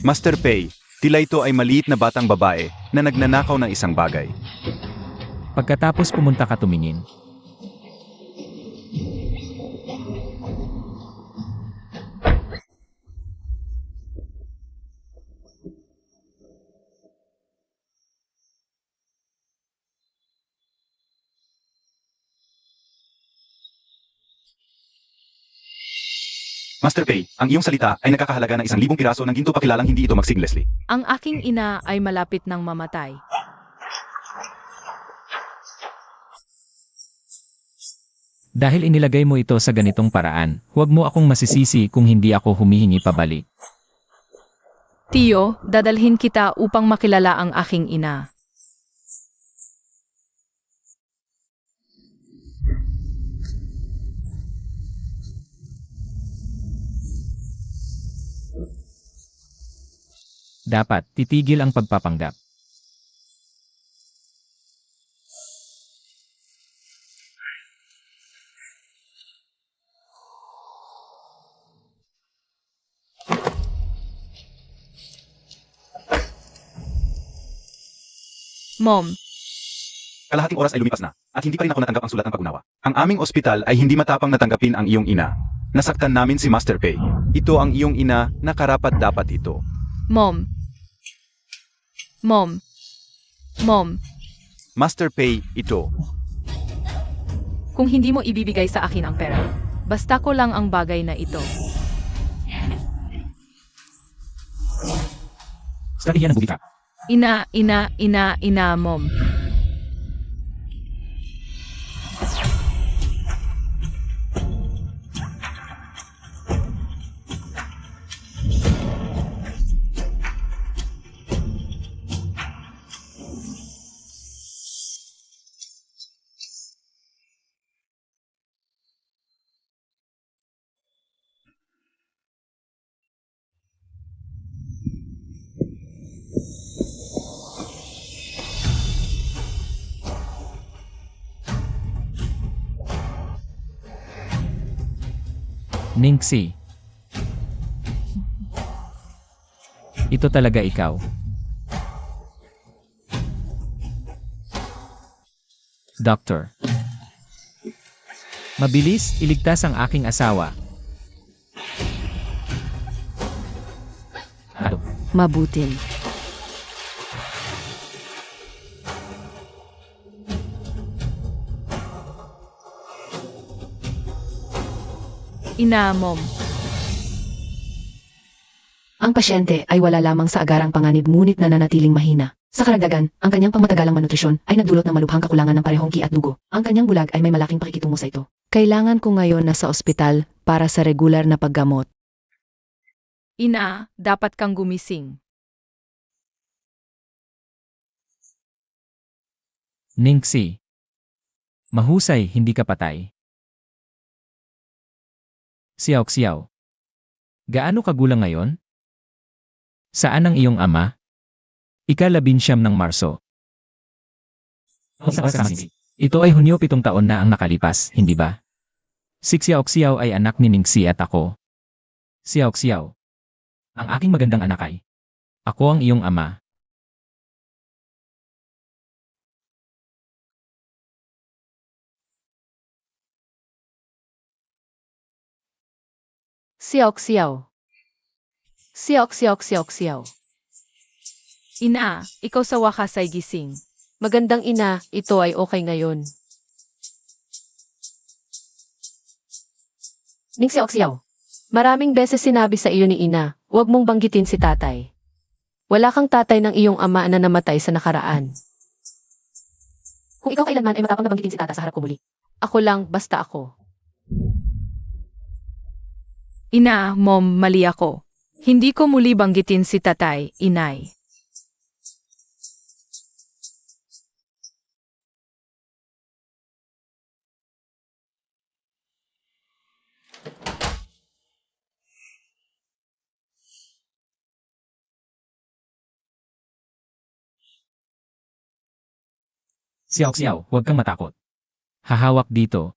Master Pay, Tila ito ay maliit na batang babae na nagnanakaw ng isang bagay. Pagkatapos pumunta ka tumingin. Master Pei, ang iyong salita ay nagkakahalaga ng 1,000 piraso ng ginto pakilalang hindi ito magsig, Leslie. Ang aking ina ay malapit ng mamatay. Dahil inilagay mo ito sa ganitong paraan, huwag mo akong masisisi kung hindi ako humihingi pabalik. Tiyo, dadalhin kita upang makilala ang aking ina. Dapat titigil ang pagpapanggap. Mom, Kalahating oras ay lumipas na, at hindi pa rin ako natanggap ang sulat ng pag-unawa. Ang aming ospital ay hindi matapang natanggapin ang iyong ina. Nasaktan namin si Master Pei. Ito ang iyong ina na karapat-dapat ito. Mom. Mom. Mom, Master Pei, ito. kung hindi mo ibibigay sa akin ang pera, basta ko lang ang bagay na ito. Strategiya ng bubika. Ina, Mom. Ningxi. Ito talaga ikaw. Doctor. Mabilis, iligtas ang aking asawa. Ano? Mabutin. Ina, Mom. Ang pasyente ay wala lamang sa agarang panganib ngunit nananatiling mahina. Sa karagdagan, ang kanyang pangmatagalang malnutrisyon ay nagdulot ng malubhang kakulangan ng parehong ki at dugo. Ang kanyang bulag ay may malaking pakikitungo sa ito. Kailangan ko ngayon na sa ospital para sa regular na paggamot. Ina, dapat kang gumising. Ningxi. Mahusay, hindi ka patay. Xiao. Gaano kagulang ngayon? Saan ang iyong ama? Ika-19 ng Marso. Ito ay Hunyo 7 taon na ang nakalipas, hindi ba? Si Xiao ay anak ni Ningxi at ako. Xiao. Ang aking magandang anak ay. Ako ang iyong ama. Xiao. Ina, ikaw sa wakas ay gising. Magandang ina, ito ay okay ngayon. Ning Xiao. Maraming beses sinabi sa iyo ni ina, huwag mong banggitin si tatay. Wala kang tatay ng iyong ama na namatay sa nakaraan. Kung ikaw kailanman ay matapang na banggitin si tata sa harap ko muli. Ako lang, basta ako. Ina, Mom, mali ako. Hindi ko muli banggitin si tatay, inay. Xiao, huwag kang matakot. Hahawak dito.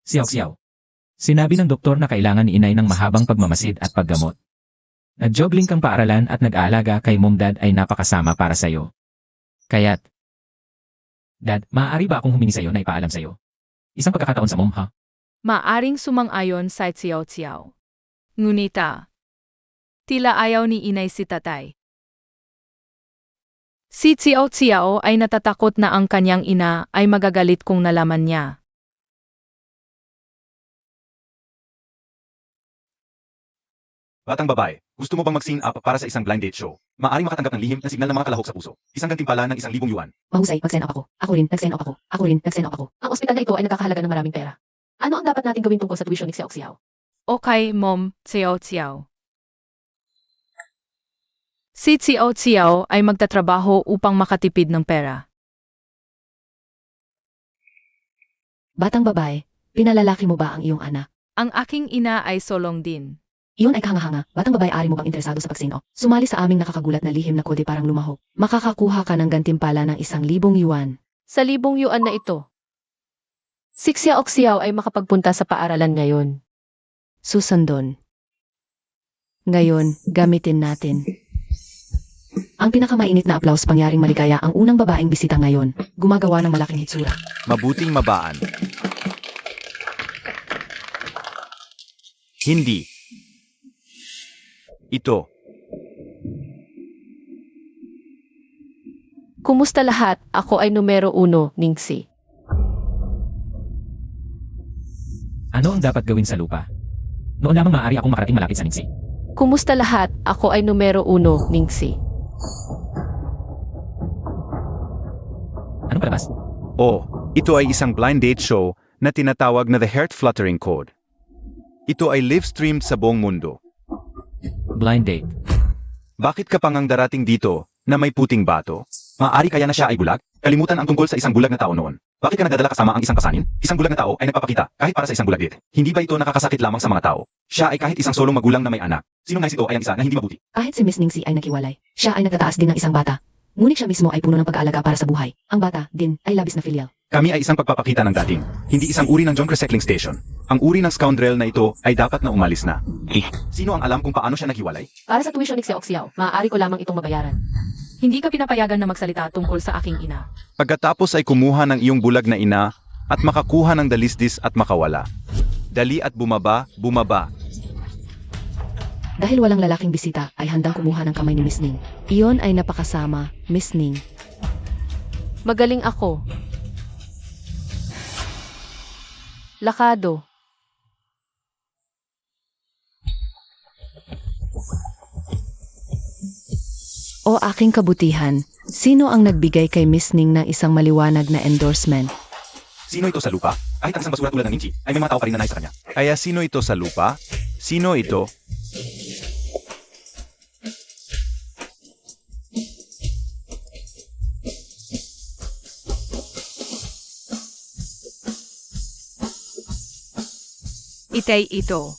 Xiao. Sinabi ng doktor na kailangan ni inay ng mahabang pagmamasid at paggamot. Nag-jogging kang paaralan at nag-aalaga kay mong dad ay napakasama para sa'yo. Kaya't, Dad, maaari ba akong humingi sa'yo na ipaalam sa'yo? Isang pagkakataon sa mom, ha? Maaring sumang-ayon sa Xiao Xiao. Ngunita, tila ayaw ni inay si tatay. Si Xiao Xiao ay natatakot na ang kanyang ina ay magagalit kung nalaman niya. Batang babae, gusto mo bang mag-sign up para sa isang blind date show? Maaring makatanggap ng lihim na signal ng mga kalahok sa puso. Isang gantimpala ng 1,000 yuan. Mahusay, mag-sign up ako. Ako rin, nag-sign up ako. Ako rin, nag-sign up ako. Ang ospital na ito ay nagkakahalaga ng maraming pera. Ano ang dapat natin gawin tungkol sa tuition ni Xiao Xiao? Okay, Mom, Xiao Xiao. Si Xiao Xiao ay magtatrabaho upang makatipid ng pera. Batang babae, pinalalaki mo ba ang iyong anak? Ang aking ina ay solong din. Iyon ay kahanga-hanga. Batang babae, ari mo bang interesado sa pagsino? Sumali sa aming nakakagulat na lihim na kode parang lumahok. Makakakuha ka ng gantimpala ng 1,000 yuan. Sa 1,000 yuan na ito, si Xiao Xiao ay makapagpunta sa paaralan ngayon. Susundon. Ngayon, gamitin natin. Ang pinakamainit na applause pangyaring maligaya ang unang babaeng bisita ngayon. Gumagawa ng malaking hitsura. Mabuting mabaan. Hindi. Ito. Kumusta lahat? Ako ay numero 1, Ningxi. Ano ang dapat gawin sa lupa? Noon lamang maaari akong makarating malapit sa Ningxi. Kumusta lahat? Ako ay numero 1, Ningxi. Anong palabas? Ito ay isang blind date show na tinatawag na The Heart Fluttering Code. Ito ay live-streamed sa buong mundo. Blind date. Bakit ka pangang darating dito na may puting bato? Maaari kaya na siya ay bulag? Kalimutan ang tungkol sa isang bulag na tao noon. Bakit ka nagdadala kasama ang isang kasanin? Isang bulag na tao ay nagpapakita kahit para sa isang bulag date. Hindi ba ito nakakasakit lamang sa mga tao? Siya ay kahit isang solong magulang na may anak. Sinong nais ito ay ang isa na hindi mabuti. Kahit si Miss Ningxi ay nakiwalay, siya ay nagtataas din ng isang bata. Ngunit siya mismo ay puno ng pag-aalaga para sa buhay. Ang bata, din, ay labis na filial. Kami ay isang pagpapakita ng dating. Hindi isang uri ng junk recycling station. Ang uri ng scoundrel na ito ay dapat na umalis na. Sino ang alam kung paano siya naghiwalay? Para sa tuition ni Xiao Xiao, maaari ko lamang itong mabayaran. Hindi ka pinapayagan na magsalita tungkol sa aking ina. Pagkatapos ay kumuha ng iyong bulag na ina at makakuha ng dalisdis at makawala. Dali at bumaba, bumaba. Dahil walang lalaking bisita, ay handang kumuha ng kamay ni Miss Ning. Iyon ay napakasama, Miss Ning. Magaling ako. Lakado. O aking kabutihan, sino ang nagbigay kay Miss Ning ng isang maliwanag na endorsement? Sino ito sa lupa? Kahit ang isang basura tulad ng Ninchi, ay may mga tao pa rin na nais sa kanya. Kaya sino ito sa lupa? Sino ito? Itay ito.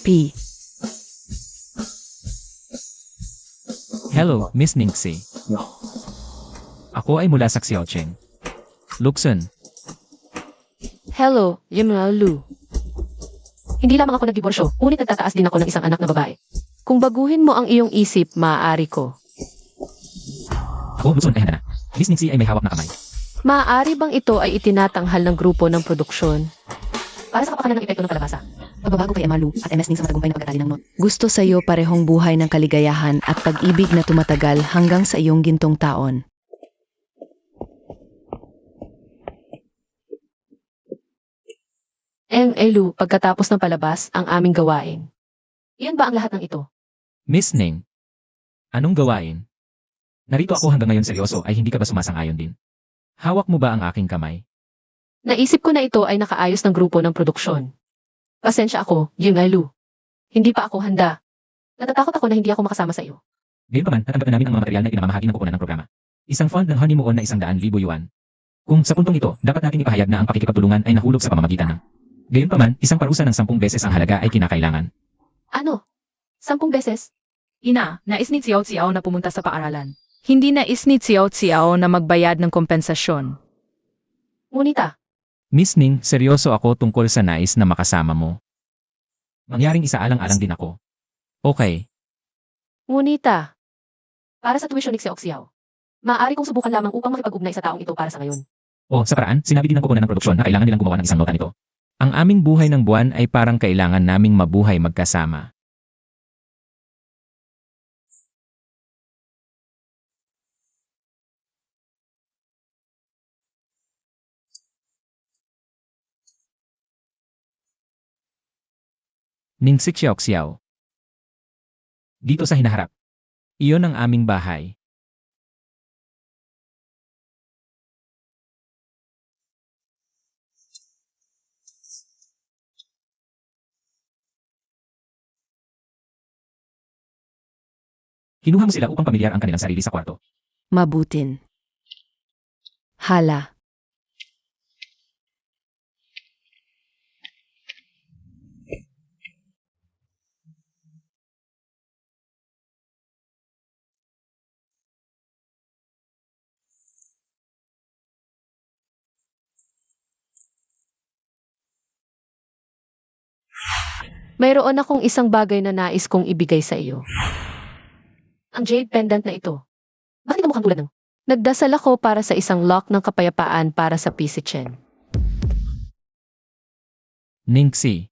P. Hello, Miss Ningxi. Ako ay mula sa Xiaocheng. Luxon. Hello, Yimra Lu. Hindi lamang ako nagdiborsyo, ngunit nagtataas din ako ng isang anak na babae. Kung baguhin mo ang iyong isip, maaari ko. Ako, Luxon, ay handa na. Miss Ningxi ay may hawak na kamay. Maaari bang ito ay itinatanghal ng grupo ng produksyon? Para sa kapakanan ng epekto ng kalabasa. Pagbabago kay Emalu at MS Ning sa matagumpay na pagkatali ng not. Gusto sa iyo parehong buhay ng kaligayahan at pag-ibig na tumatagal hanggang sa iyong gintong taon. Elu, pagkatapos ng palabas, ang aming gawain. Iyan ba ang lahat ng ito? Miss Ning. Anong gawain? Narito ako hanggang ngayon seryoso ay hindi ka ba sumasang-ayon din? Hawak mo ba ang aking kamay? Naisip ko na ito ay nakaayos ng grupo ng produksyon. Pasensya ako, Elu. Hindi pa ako handa. Natatakot ako na hindi ako makasama sa iyo. Gayunpaman, natanggap na namin ang mga material na ipinamamahagi ng kukunan ng programa. Isang fund ng honeymoon na 100,000 yuan. Kung sa puntong ito, dapat natin ipahayag na ang pakikipagtulungan ay nahulog sa pamamagitan ng. Gayunpaman, isang parusa ng 10 beses ang halaga ay kinakailangan. Ano? 10 beses? Ina, nais ni Xiao Xiao na pumunta sa paaralan. Hindi nais ni Xiao Xiao na magbayad ng kompensasyon. Ngunita, Miss Ning, seryoso ako tungkol sa nais na makasama mo. Mangyaring isaalang-alang din ako. Okay. Ngunita, para sa tuition ni Xiao Xiao, maaari kong subukan lamang upang makipag-ugnay sa taong ito para sa ngayon. O sa paraan, sinabi din ng koponan ng produksyon na kailangan nilang gumawa ng isang nota nito. Ang aming buhay ng buwan ay parang kailangan naming mabuhay magkasama. Ning si Xiao Xiao. Dito sa hinaharap. Iyon ang aming bahay. Kinuha mo sila upang pamilyar ang kanilang sarili sa kwarto. Mabutin. Hala. Mayroon akong isang bagay na nais kong ibigay sa iyo. Ang jade pendant na ito. Bakit ito mukhang tulad ng... Nagdasal ako para sa isang lock ng kapayapaan para sa PC Chen. Ningxi.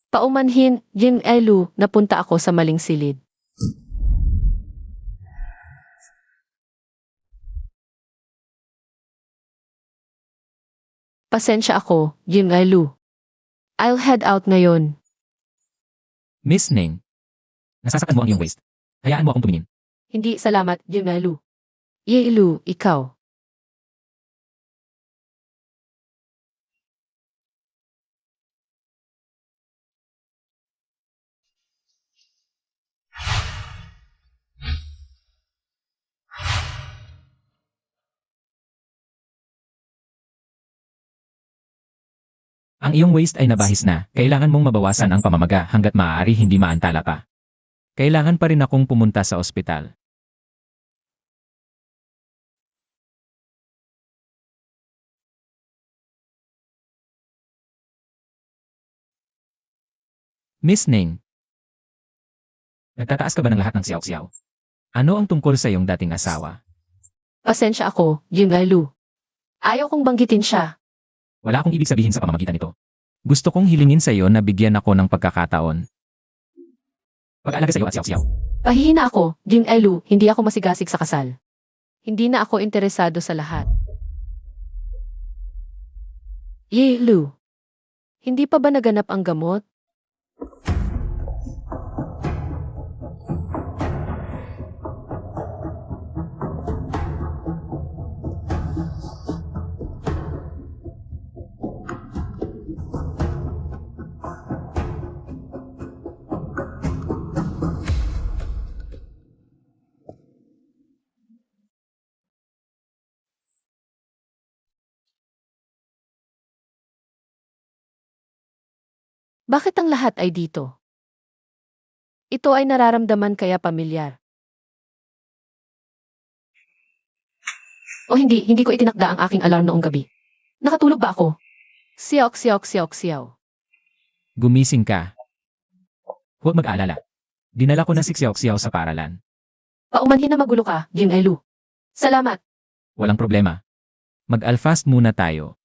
Paumanhin, Jing Elu, napunta ako sa maling silid. Pasensya ako, Jing Elu. I'll head out ngayon. Miss Ning. Nasasaktan mo ang iyong waist. Hayaan mo akong tumingin. Hindi salamat, Jing Elu. Ye-Lu, ikaw. Ang iyong waist ay nabahis na. Kailangan mong mabawasan ang pamamaga hanggat maaari hindi maantala pa. Kailangan pa rin akong pumunta sa ospital. Miss Ning. Nagtataas ka ba ng lahat ng siyaw-siyaw? Ano ang tungkol sa iyong dating asawa? Pasensya ako, Jing Elu. Ayaw kong banggitin siya. Wala akong ibig sabihin sa pamamagitan nito. Gusto kong hilingin sa iyo na bigyan ako ng pagkakataon. Pag-aalaga sa iyo at siyaw-siyaw. Pahihina ako, Jing Elu, hindi ako masigasig sa kasal. Hindi na ako interesado sa lahat. Ye-Lu, hindi pa ba naganap ang gamot? Bakit ang lahat ay dito? Ito ay nararamdaman kaya pamilyar. O hindi ko itinakda ang aking alarm noong gabi. Nakatulog ba ako? Siyok, siyok, siyok, siyaw. Gumising ka. Huwag mag-alala. Dinala ko na si Xiao-Xiao sa paralan. Paumanhin na magulo ka, Jing Elu. Salamat. Walang problema. Mag-alfast muna tayo.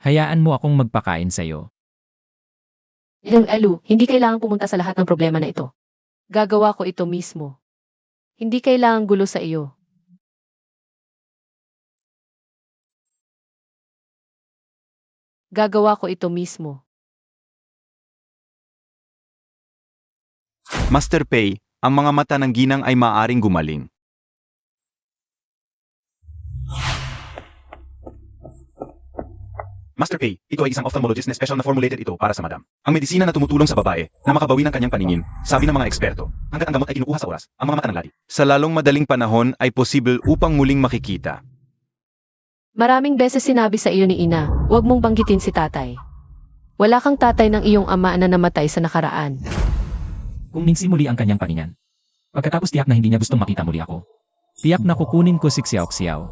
Hayaan mo akong magpakain sa'yo. Jing Elu, hindi kailangang pumunta sa lahat ng problema na ito. Gagawa ko ito mismo. Hindi kailangang gulo sa iyo. Gagawa ko ito mismo. Master Pei, ang mga mata ng ginang ay maaring gumaling. Master Pei, ito ay isang ophthalmologist na special na formulated ito para sa madam. Ang medisina na tumutulong sa babae na makabawi ng kanyang paningin, sabi ng mga eksperto, hanggat ang gamot ay kinukuha sa oras, ang mga mata ng ladi. Sa lalong madaling panahon ay posible upang muling makikita. Maraming beses sinabi sa iyo ni Ina, huwag mong banggitin si tatay. Wala kang tatay ng iyong ama na namatay sa nakaraan. Kung minsi muli ang kanyang paningan. Pagkatapos tiyak na hindi niya gustong makita muli ako. Tiyak na kukunin ko si Xiao Xiao.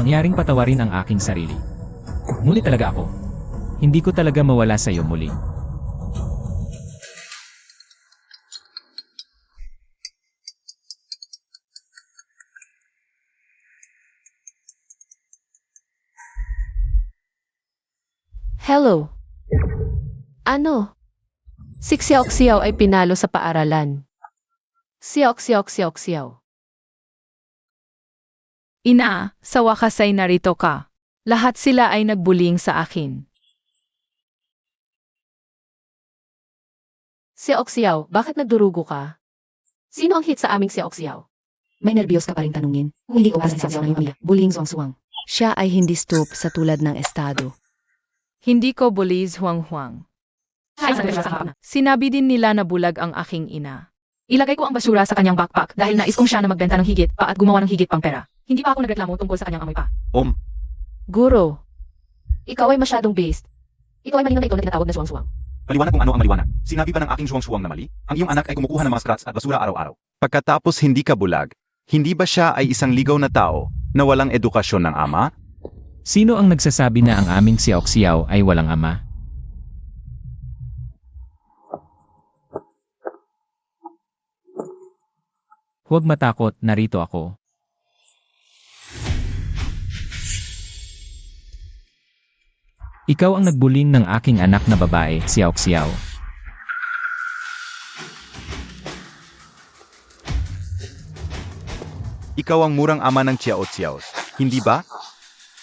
Mangyaring patawarin ang aking sarili. Ngunit talaga ako. Hindi ko talaga mawala sa iyo muli. Hello. Ano? Si Xiao ay pinalo sa paaralan. Xiao. Ina, sa wakas ay narito ka. Lahat sila ay nagbuling sa akin. Xiao, bakit nagdurugo ka? Sino ang hit sa aming Xiao? May nervyos ka pa rin tanungin. Kung hindi ko para sa Xiao ng iyong pamilya, bullying suwang-suwang. Siya ay hindi stoop sa tulad ng estado. Hindi ko bullies huwang-huwang. Sinabi din nila na bulag ang aking ina. Ilagay ko ang basura sa kanyang backpack dahil nais kong siya na magbenta ng higit pa at gumawa ng higit pang pera. Hindi pa ako nagreklamo tungkol sa kanyang amoy pa. Guro, ikaw ay masyadong based. Ikaw ay malinaw na ikaw na tinatawag na suwang-suwang. Paliwanag kung ano ang maliwanag. Sinabi ba ng aking suwang-suwang na mali? Ang iyong anak ay kumukuha ng mga scraps at basura araw-araw. Pagkatapos hindi ka bulag, hindi ba siya ay isang ligaw na tao na walang edukasyon ng ama? Sino ang nagsasabi na ang aming Xiao Xiao ay walang ama? Huwag matakot, narito ako. Ikaw ang nagbuling ng aking anak na babae, Xiao Xiao. Ikaw ang murang ama ng Xiao Xiaos, hindi ba?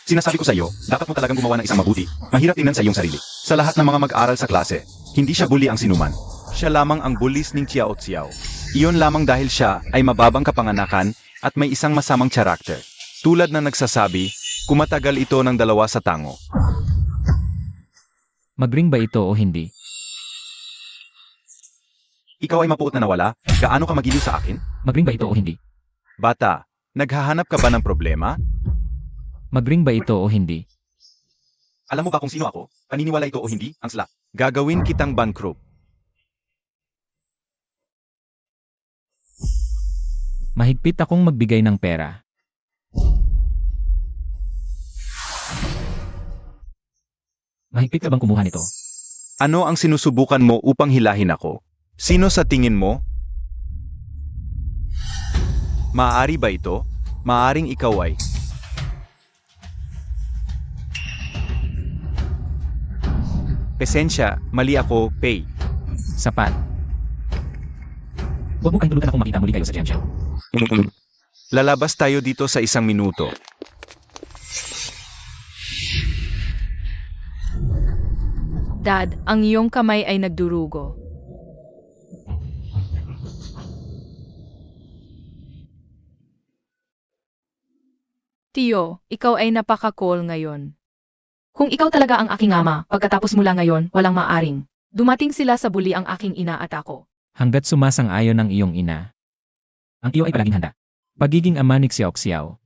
Sinasabi ko sa iyo, dapat mo talagang gumawa ng isang mabuti. Mahirap tingnan sa iyong sarili. Sa lahat ng mga mag-aaral sa klase, hindi siya bully ang sinuman. Siya lamang ang bullies ng Xiao Xiao. Iyon lamang dahil siya ay mababang kapanganakan at may isang masamang karakter. Tulad na nagsasabi, kumatagal ito ng 2 sa tango. Magring ba ito o hindi? Ikaw ay mapuot na nawala, gaano ka magiliw sa akin? Magring ba ito o hindi? Bata, naghahanap ka ba ng problema? Magring ba ito o hindi? Alam mo ba kung sino ako? Paniniwala ito o hindi, ang slap. Gagawin kitang bankrupt. Mahigpit akong magbigay ng pera. Mahigpit ka bang kumuha nito? Ano ang sinusubukan mo upang hilahin ako? Sino sa tingin mo? Maaari ba ito? Maaring ikaw ay. Pesensya, mali ako, Pay. Sapat. Huwag mo kayong tulutan akong makita muli kayo sa Jianjiao. Lalabas tayo dito sa 1 minuto. Dad, ang iyong kamay ay nagdurugo. Tiyo, ikaw ay napaka-cool ngayon. Kung ikaw talaga ang aking ama, pagkatapos mula ngayon, walang maaring. Dumating sila sa buli ang aking ina at ako. Hanggat sumasang-ayon ang iyong ina. Ang iyo ay palaging handa. Pagiging ama ni Xiao Xiao.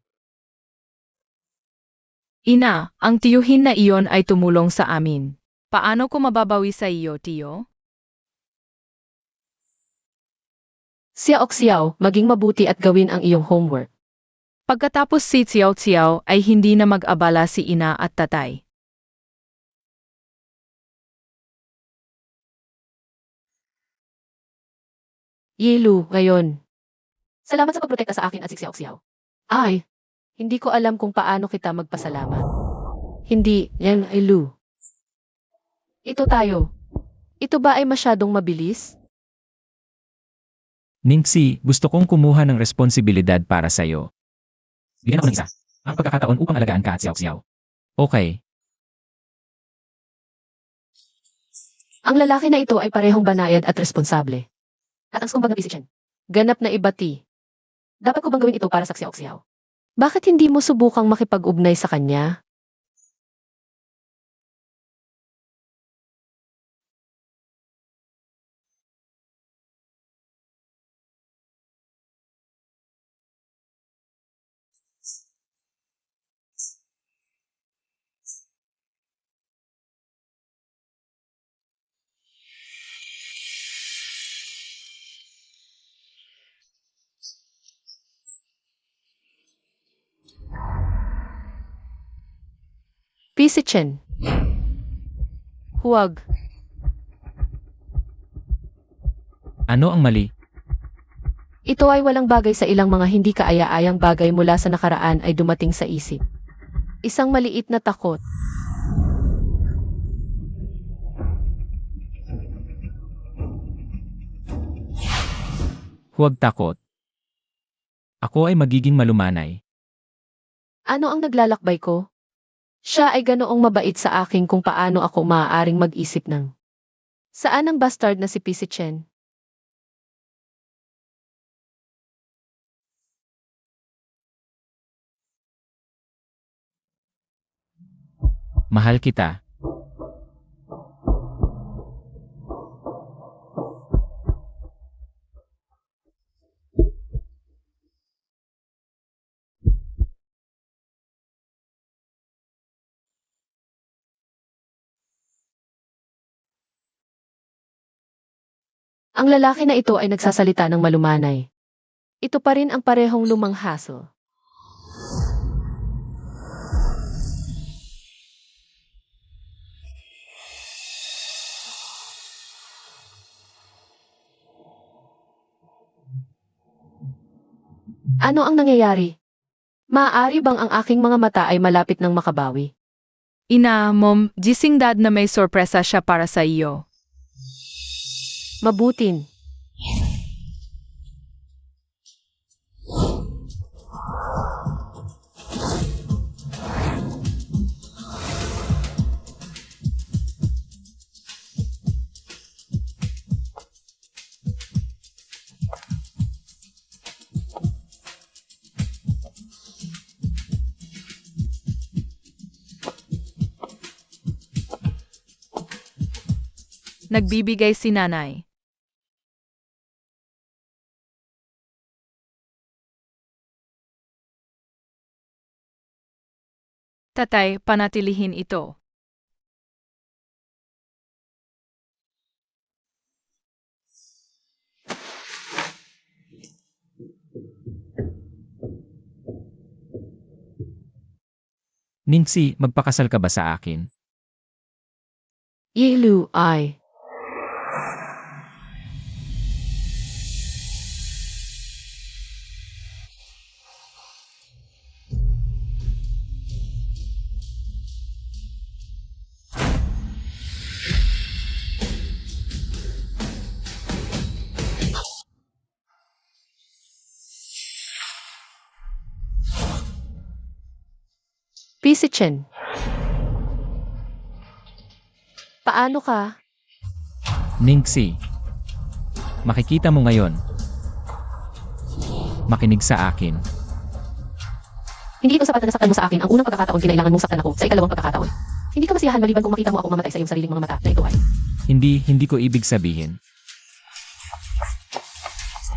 Ina, ang tiyuhin na iyon ay tumulong sa amin. Paano ko mababawi sa iyo, tiyo? Xiao, maging mabuti at gawin ang iyong homework. Pagkatapos si Xiao Xiao ay hindi na mag-abala si ina at tatay. Yilu, ngayon. Salamat sa pagprotekta sa akin at si Xiao. Ay, hindi ko alam kung paano kita magpasalamat. Hindi, yan ay Lu. Ito tayo. Ito ba ay masyadong mabilis? Ningxi, gusto kong kumuha ng responsibilidad para sa'yo. Bigyan ako ng isa. Ang pagkakataon upang alagaan ka at Xiao Xiao. Okay. Ang lalaki na ito ay parehong banayad at responsable. At ang kumbaga decision. Ganap na ibati. Dapat ko bang gawin ito para sa Xiao? Bakit hindi mo subukang makipag-ugnay sa kanya? Pisichen. Huwag. Ano ang mali? Ito ay walang bagay sa ilang mga hindi kaaya-ayang bagay mula sa nakaraan ay dumating sa isip. Isang maliit na takot. Huwag takot. Ako ay magiging malumanay. Ano ang naglalakbay ko? Siya ay ganoong mabait sa akin kung paano ako maaaring mag-isip ng. Saan ang bastard na si Pisichen? Mahal kita. Ang lalaki na ito ay nagsasalita ng malumanay. Ito pa rin ang parehong lumang hassle. Ano ang nangyayari? Maaari bang ang aking mga mata ay malapit ng makabawi? Ina, mom, gising dad na may sorpresa siya para sa iyo. Mabutin. Nagbibigay si nanay. Tatay, panatilihin ito. Ningxi, magpakasal ka ba sa akin? Yilu ay. Pisichen. Paano ka? Ningxi. Makikita mo ngayon. Makinig sa akin. Hindi ito sapat na nasaktan mo sa akin ang unang pagkakataon kinailangan mong saktan ako sa ikalawang pagkakataon. Hindi ka masiyahan maliban kung makita mo ako mamatay sa iyong sariling mga mata na ito ay. Hindi ko ibig sabihin.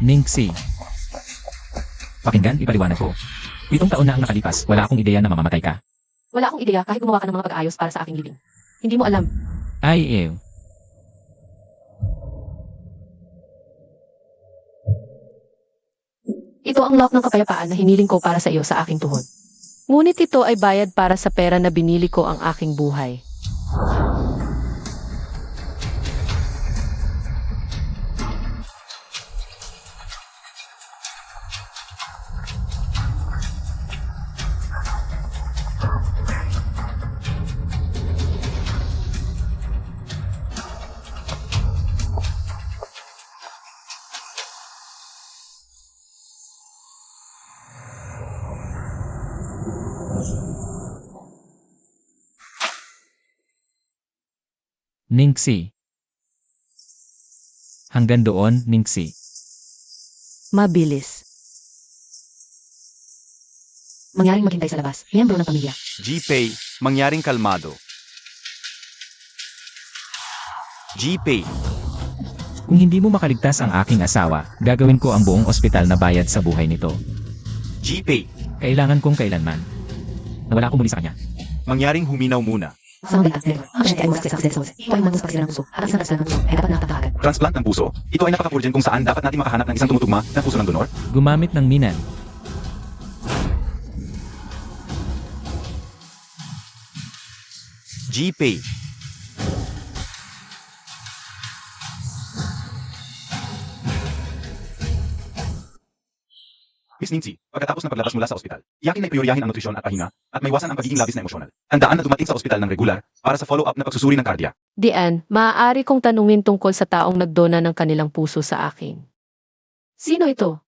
Ningxi. Pakinggan, ipaliwanag ko. 7 taon na ang nakalipas, wala akong ideya na mamamatay ka. Wala akong ideya kahit gumawa ka ng mga pag-ayos para sa aking libing. Hindi mo alam. Ay, Ito ang lock ng kapayapaan na hiniling ko para sa iyo sa aking tuhod. Ngunit ito ay bayad para sa pera na binili ko ang aking buhay. Ningxi. Hanggang doon, Ningxi. Mabilis. Mangyaring maghintay sa labas. Miyembro ng pamilya. G-Pay, mangyaring kalmado. G-Pay, Kung hindi mo makaligtas ang aking asawa, gagawin ko ang buong ospital na bayad sa buhay nito. G-Pay, Kailangan kong kailanman. Nawala ko muli sa kanya. mangyaring huminaw muna. Sa mga direktor, ang pasyente ay masakit sa aksidente. Ito ay mangus pagsira ng puso. At ang isang ng puso ay dapat nakatatahagan. Transplant ng puso. Ito ay napaka-urgent kung saan dapat natin makahanap ng isang tumutugma na puso ng donor. Gumamit ng minan. GPay. Miss Nancy, pagkatapos ng paglabas mula sa ospital, iyakin na prioryahin ang nutrisyon at pahinga, at maiwasan ang pagiging labis na emosyonal. Tandaan na dumating sa ospital ng regular para sa follow-up na pagsusuri ng kardiak. Dian, maaari kong tanungin tungkol sa taong nagdona ng kanilang puso sa akin. Sino ito?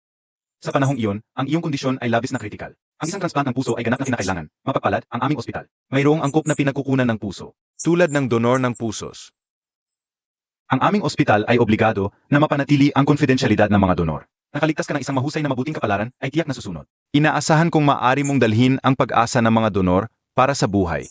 Sa panahong iyon, ang iyong kondisyon ay labis na kritikal. Ang isang transplant ng puso ay ganap na kinakailangan. Mapagpalad ang aming ospital. Mayroong angkop na pinagkukunan ng puso, tulad ng donor ng pusos. Ang aming ospital ay obligado na mapanatili ang konfidensyalidad ng mga donor. Nakaligtas ka ng isang mahusay na mabuting kapalaran ay tiyak na susunod. Inaasahan kong maaari mong dalhin ang pag-asa ng mga donor para sa buhay.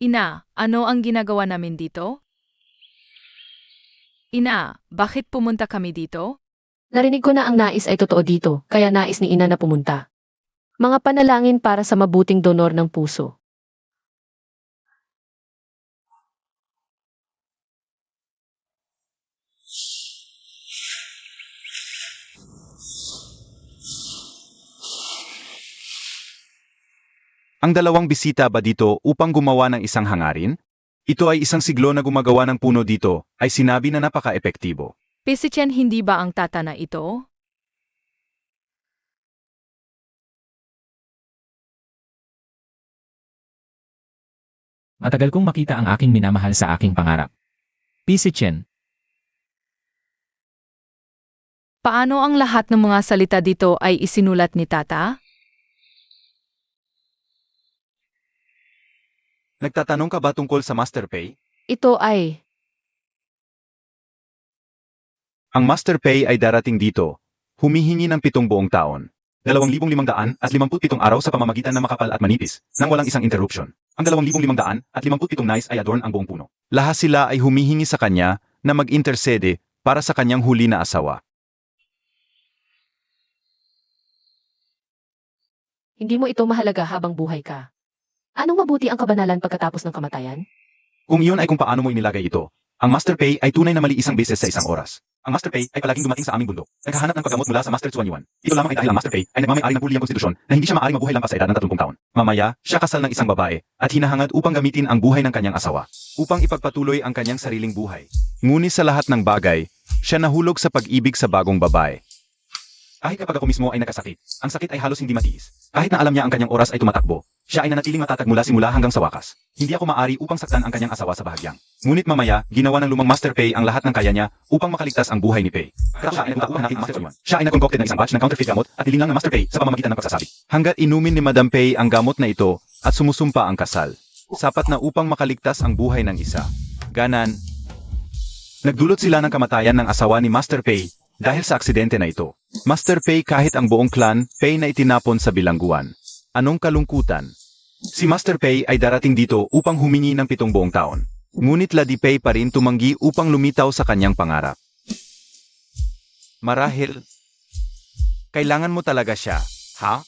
Ina, ano ang ginagawa namin dito? Ina, bakit pumunta kami dito? Narinig ko na ang nais ay totoo dito, kaya nais ni ina na pumunta. Mga panalangin para sa mabuting donor ng puso. Ang dalawang bisita ba dito upang gumawa ng isang hangarin? Ito ay isang siglo na gumagawa ng puno dito, ay sinabi na napaka-epektibo. Pisichen, hindi ba ang tata na ito? Matagal kong makita ang aking minamahal sa aking pangarap. Pisichen, Paano ang lahat ng mga salita dito ay isinulat ni tata? Nagtatanong ka ba tungkol sa Master Pay? Ito ay, Ang Master Pay ay darating dito, humihingi ng 7 buong taon. 2,557 araw sa pamamagitan ng makapal at manipis, nang walang isang interruption. Ang 2,557 nice ay adorn ang buong puno. Lahat sila ay humihingi sa kanya na mag-intercede para sa kanyang huli na asawa. hindi mo ito mahalaga habang buhay ka. Anong mabuti ang kabanalan pagkatapos ng kamatayan? Kung iyon ay kung paano mo inilagay ito, ang Master Pay ay tunay na mali isang beses sa isang oras. Ang Master Pay ay palaging dumating sa aming bundok. Naghahanap ng paggamot mula sa Master Tsuanyuan. Ito lamang ay dahil ang Master Pay ay nagmamayari ng puliyang konstitusyon na hindi siya maaaring mabuhay lampas sa edad ng 30 taon. Mamaya, siya kasal ng isang babae at hinahangad upang gamitin ang buhay ng kanyang asawa. Upang ipagpatuloy ang kanyang sariling buhay. Ngunit sa lahat ng bagay, siya nahulog sa pag-ibig sa bagong babae. Kahit kapag ako mismo ay nagkasakit, ang sakit ay halos hindi matiis. Kahit na alam niya ang kanyang oras ay tumatakbo, siya ay nanatiling matatag mula simula hanggang sa wakas. Hindi ako maari upang saktan ang kanyang asawa sa bahagyang. Ngunit mamaya, ginawa ng lumang Master Pay ang lahat ng kaya niya upang makaligtas ang buhay ni Pay. Kaya siya ay nagtakuha ng Master Tsuanyuan. Siya ay nag-concocted ng isang batch ng counterfeit gamot at nilinlang ng Master Pay sa pamamagitan ng pagsasabi. Hanggat inumin ni Madam Pay ang gamot na ito at sumusumpa ang kasal. Sapat na upang makaligtas ang buhay ng isa. Ganan, nagdulot sila ng kamatayan ng asawa ni Master Pay dahil sa aksidente na ito. Master Pay kahit ang buong clan Pay na itinapon sa bilangguan. Anong kalungkutan? Si Master Pay ay darating dito upang humingi ng 7 buong taon. Ngunit Lady Pay pa rin tumanggi upang lumitaw sa kanyang pangarap. Marahil, kailangan mo talaga siya, ha?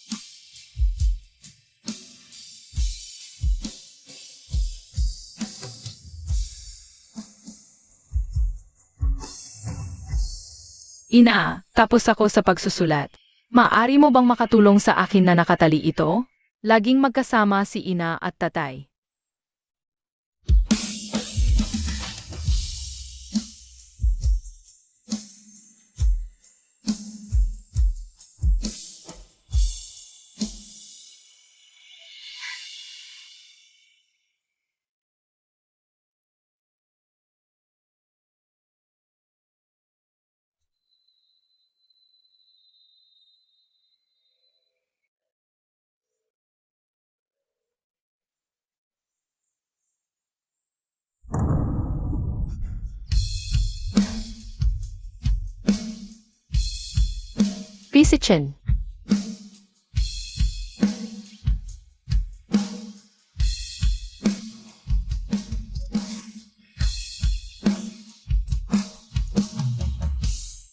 Ina, tapos ako sa pagsusulat. Maari mo bang makatulong sa akin na nakatali ito? Laging magkasama si ina at tatay. Pisichen,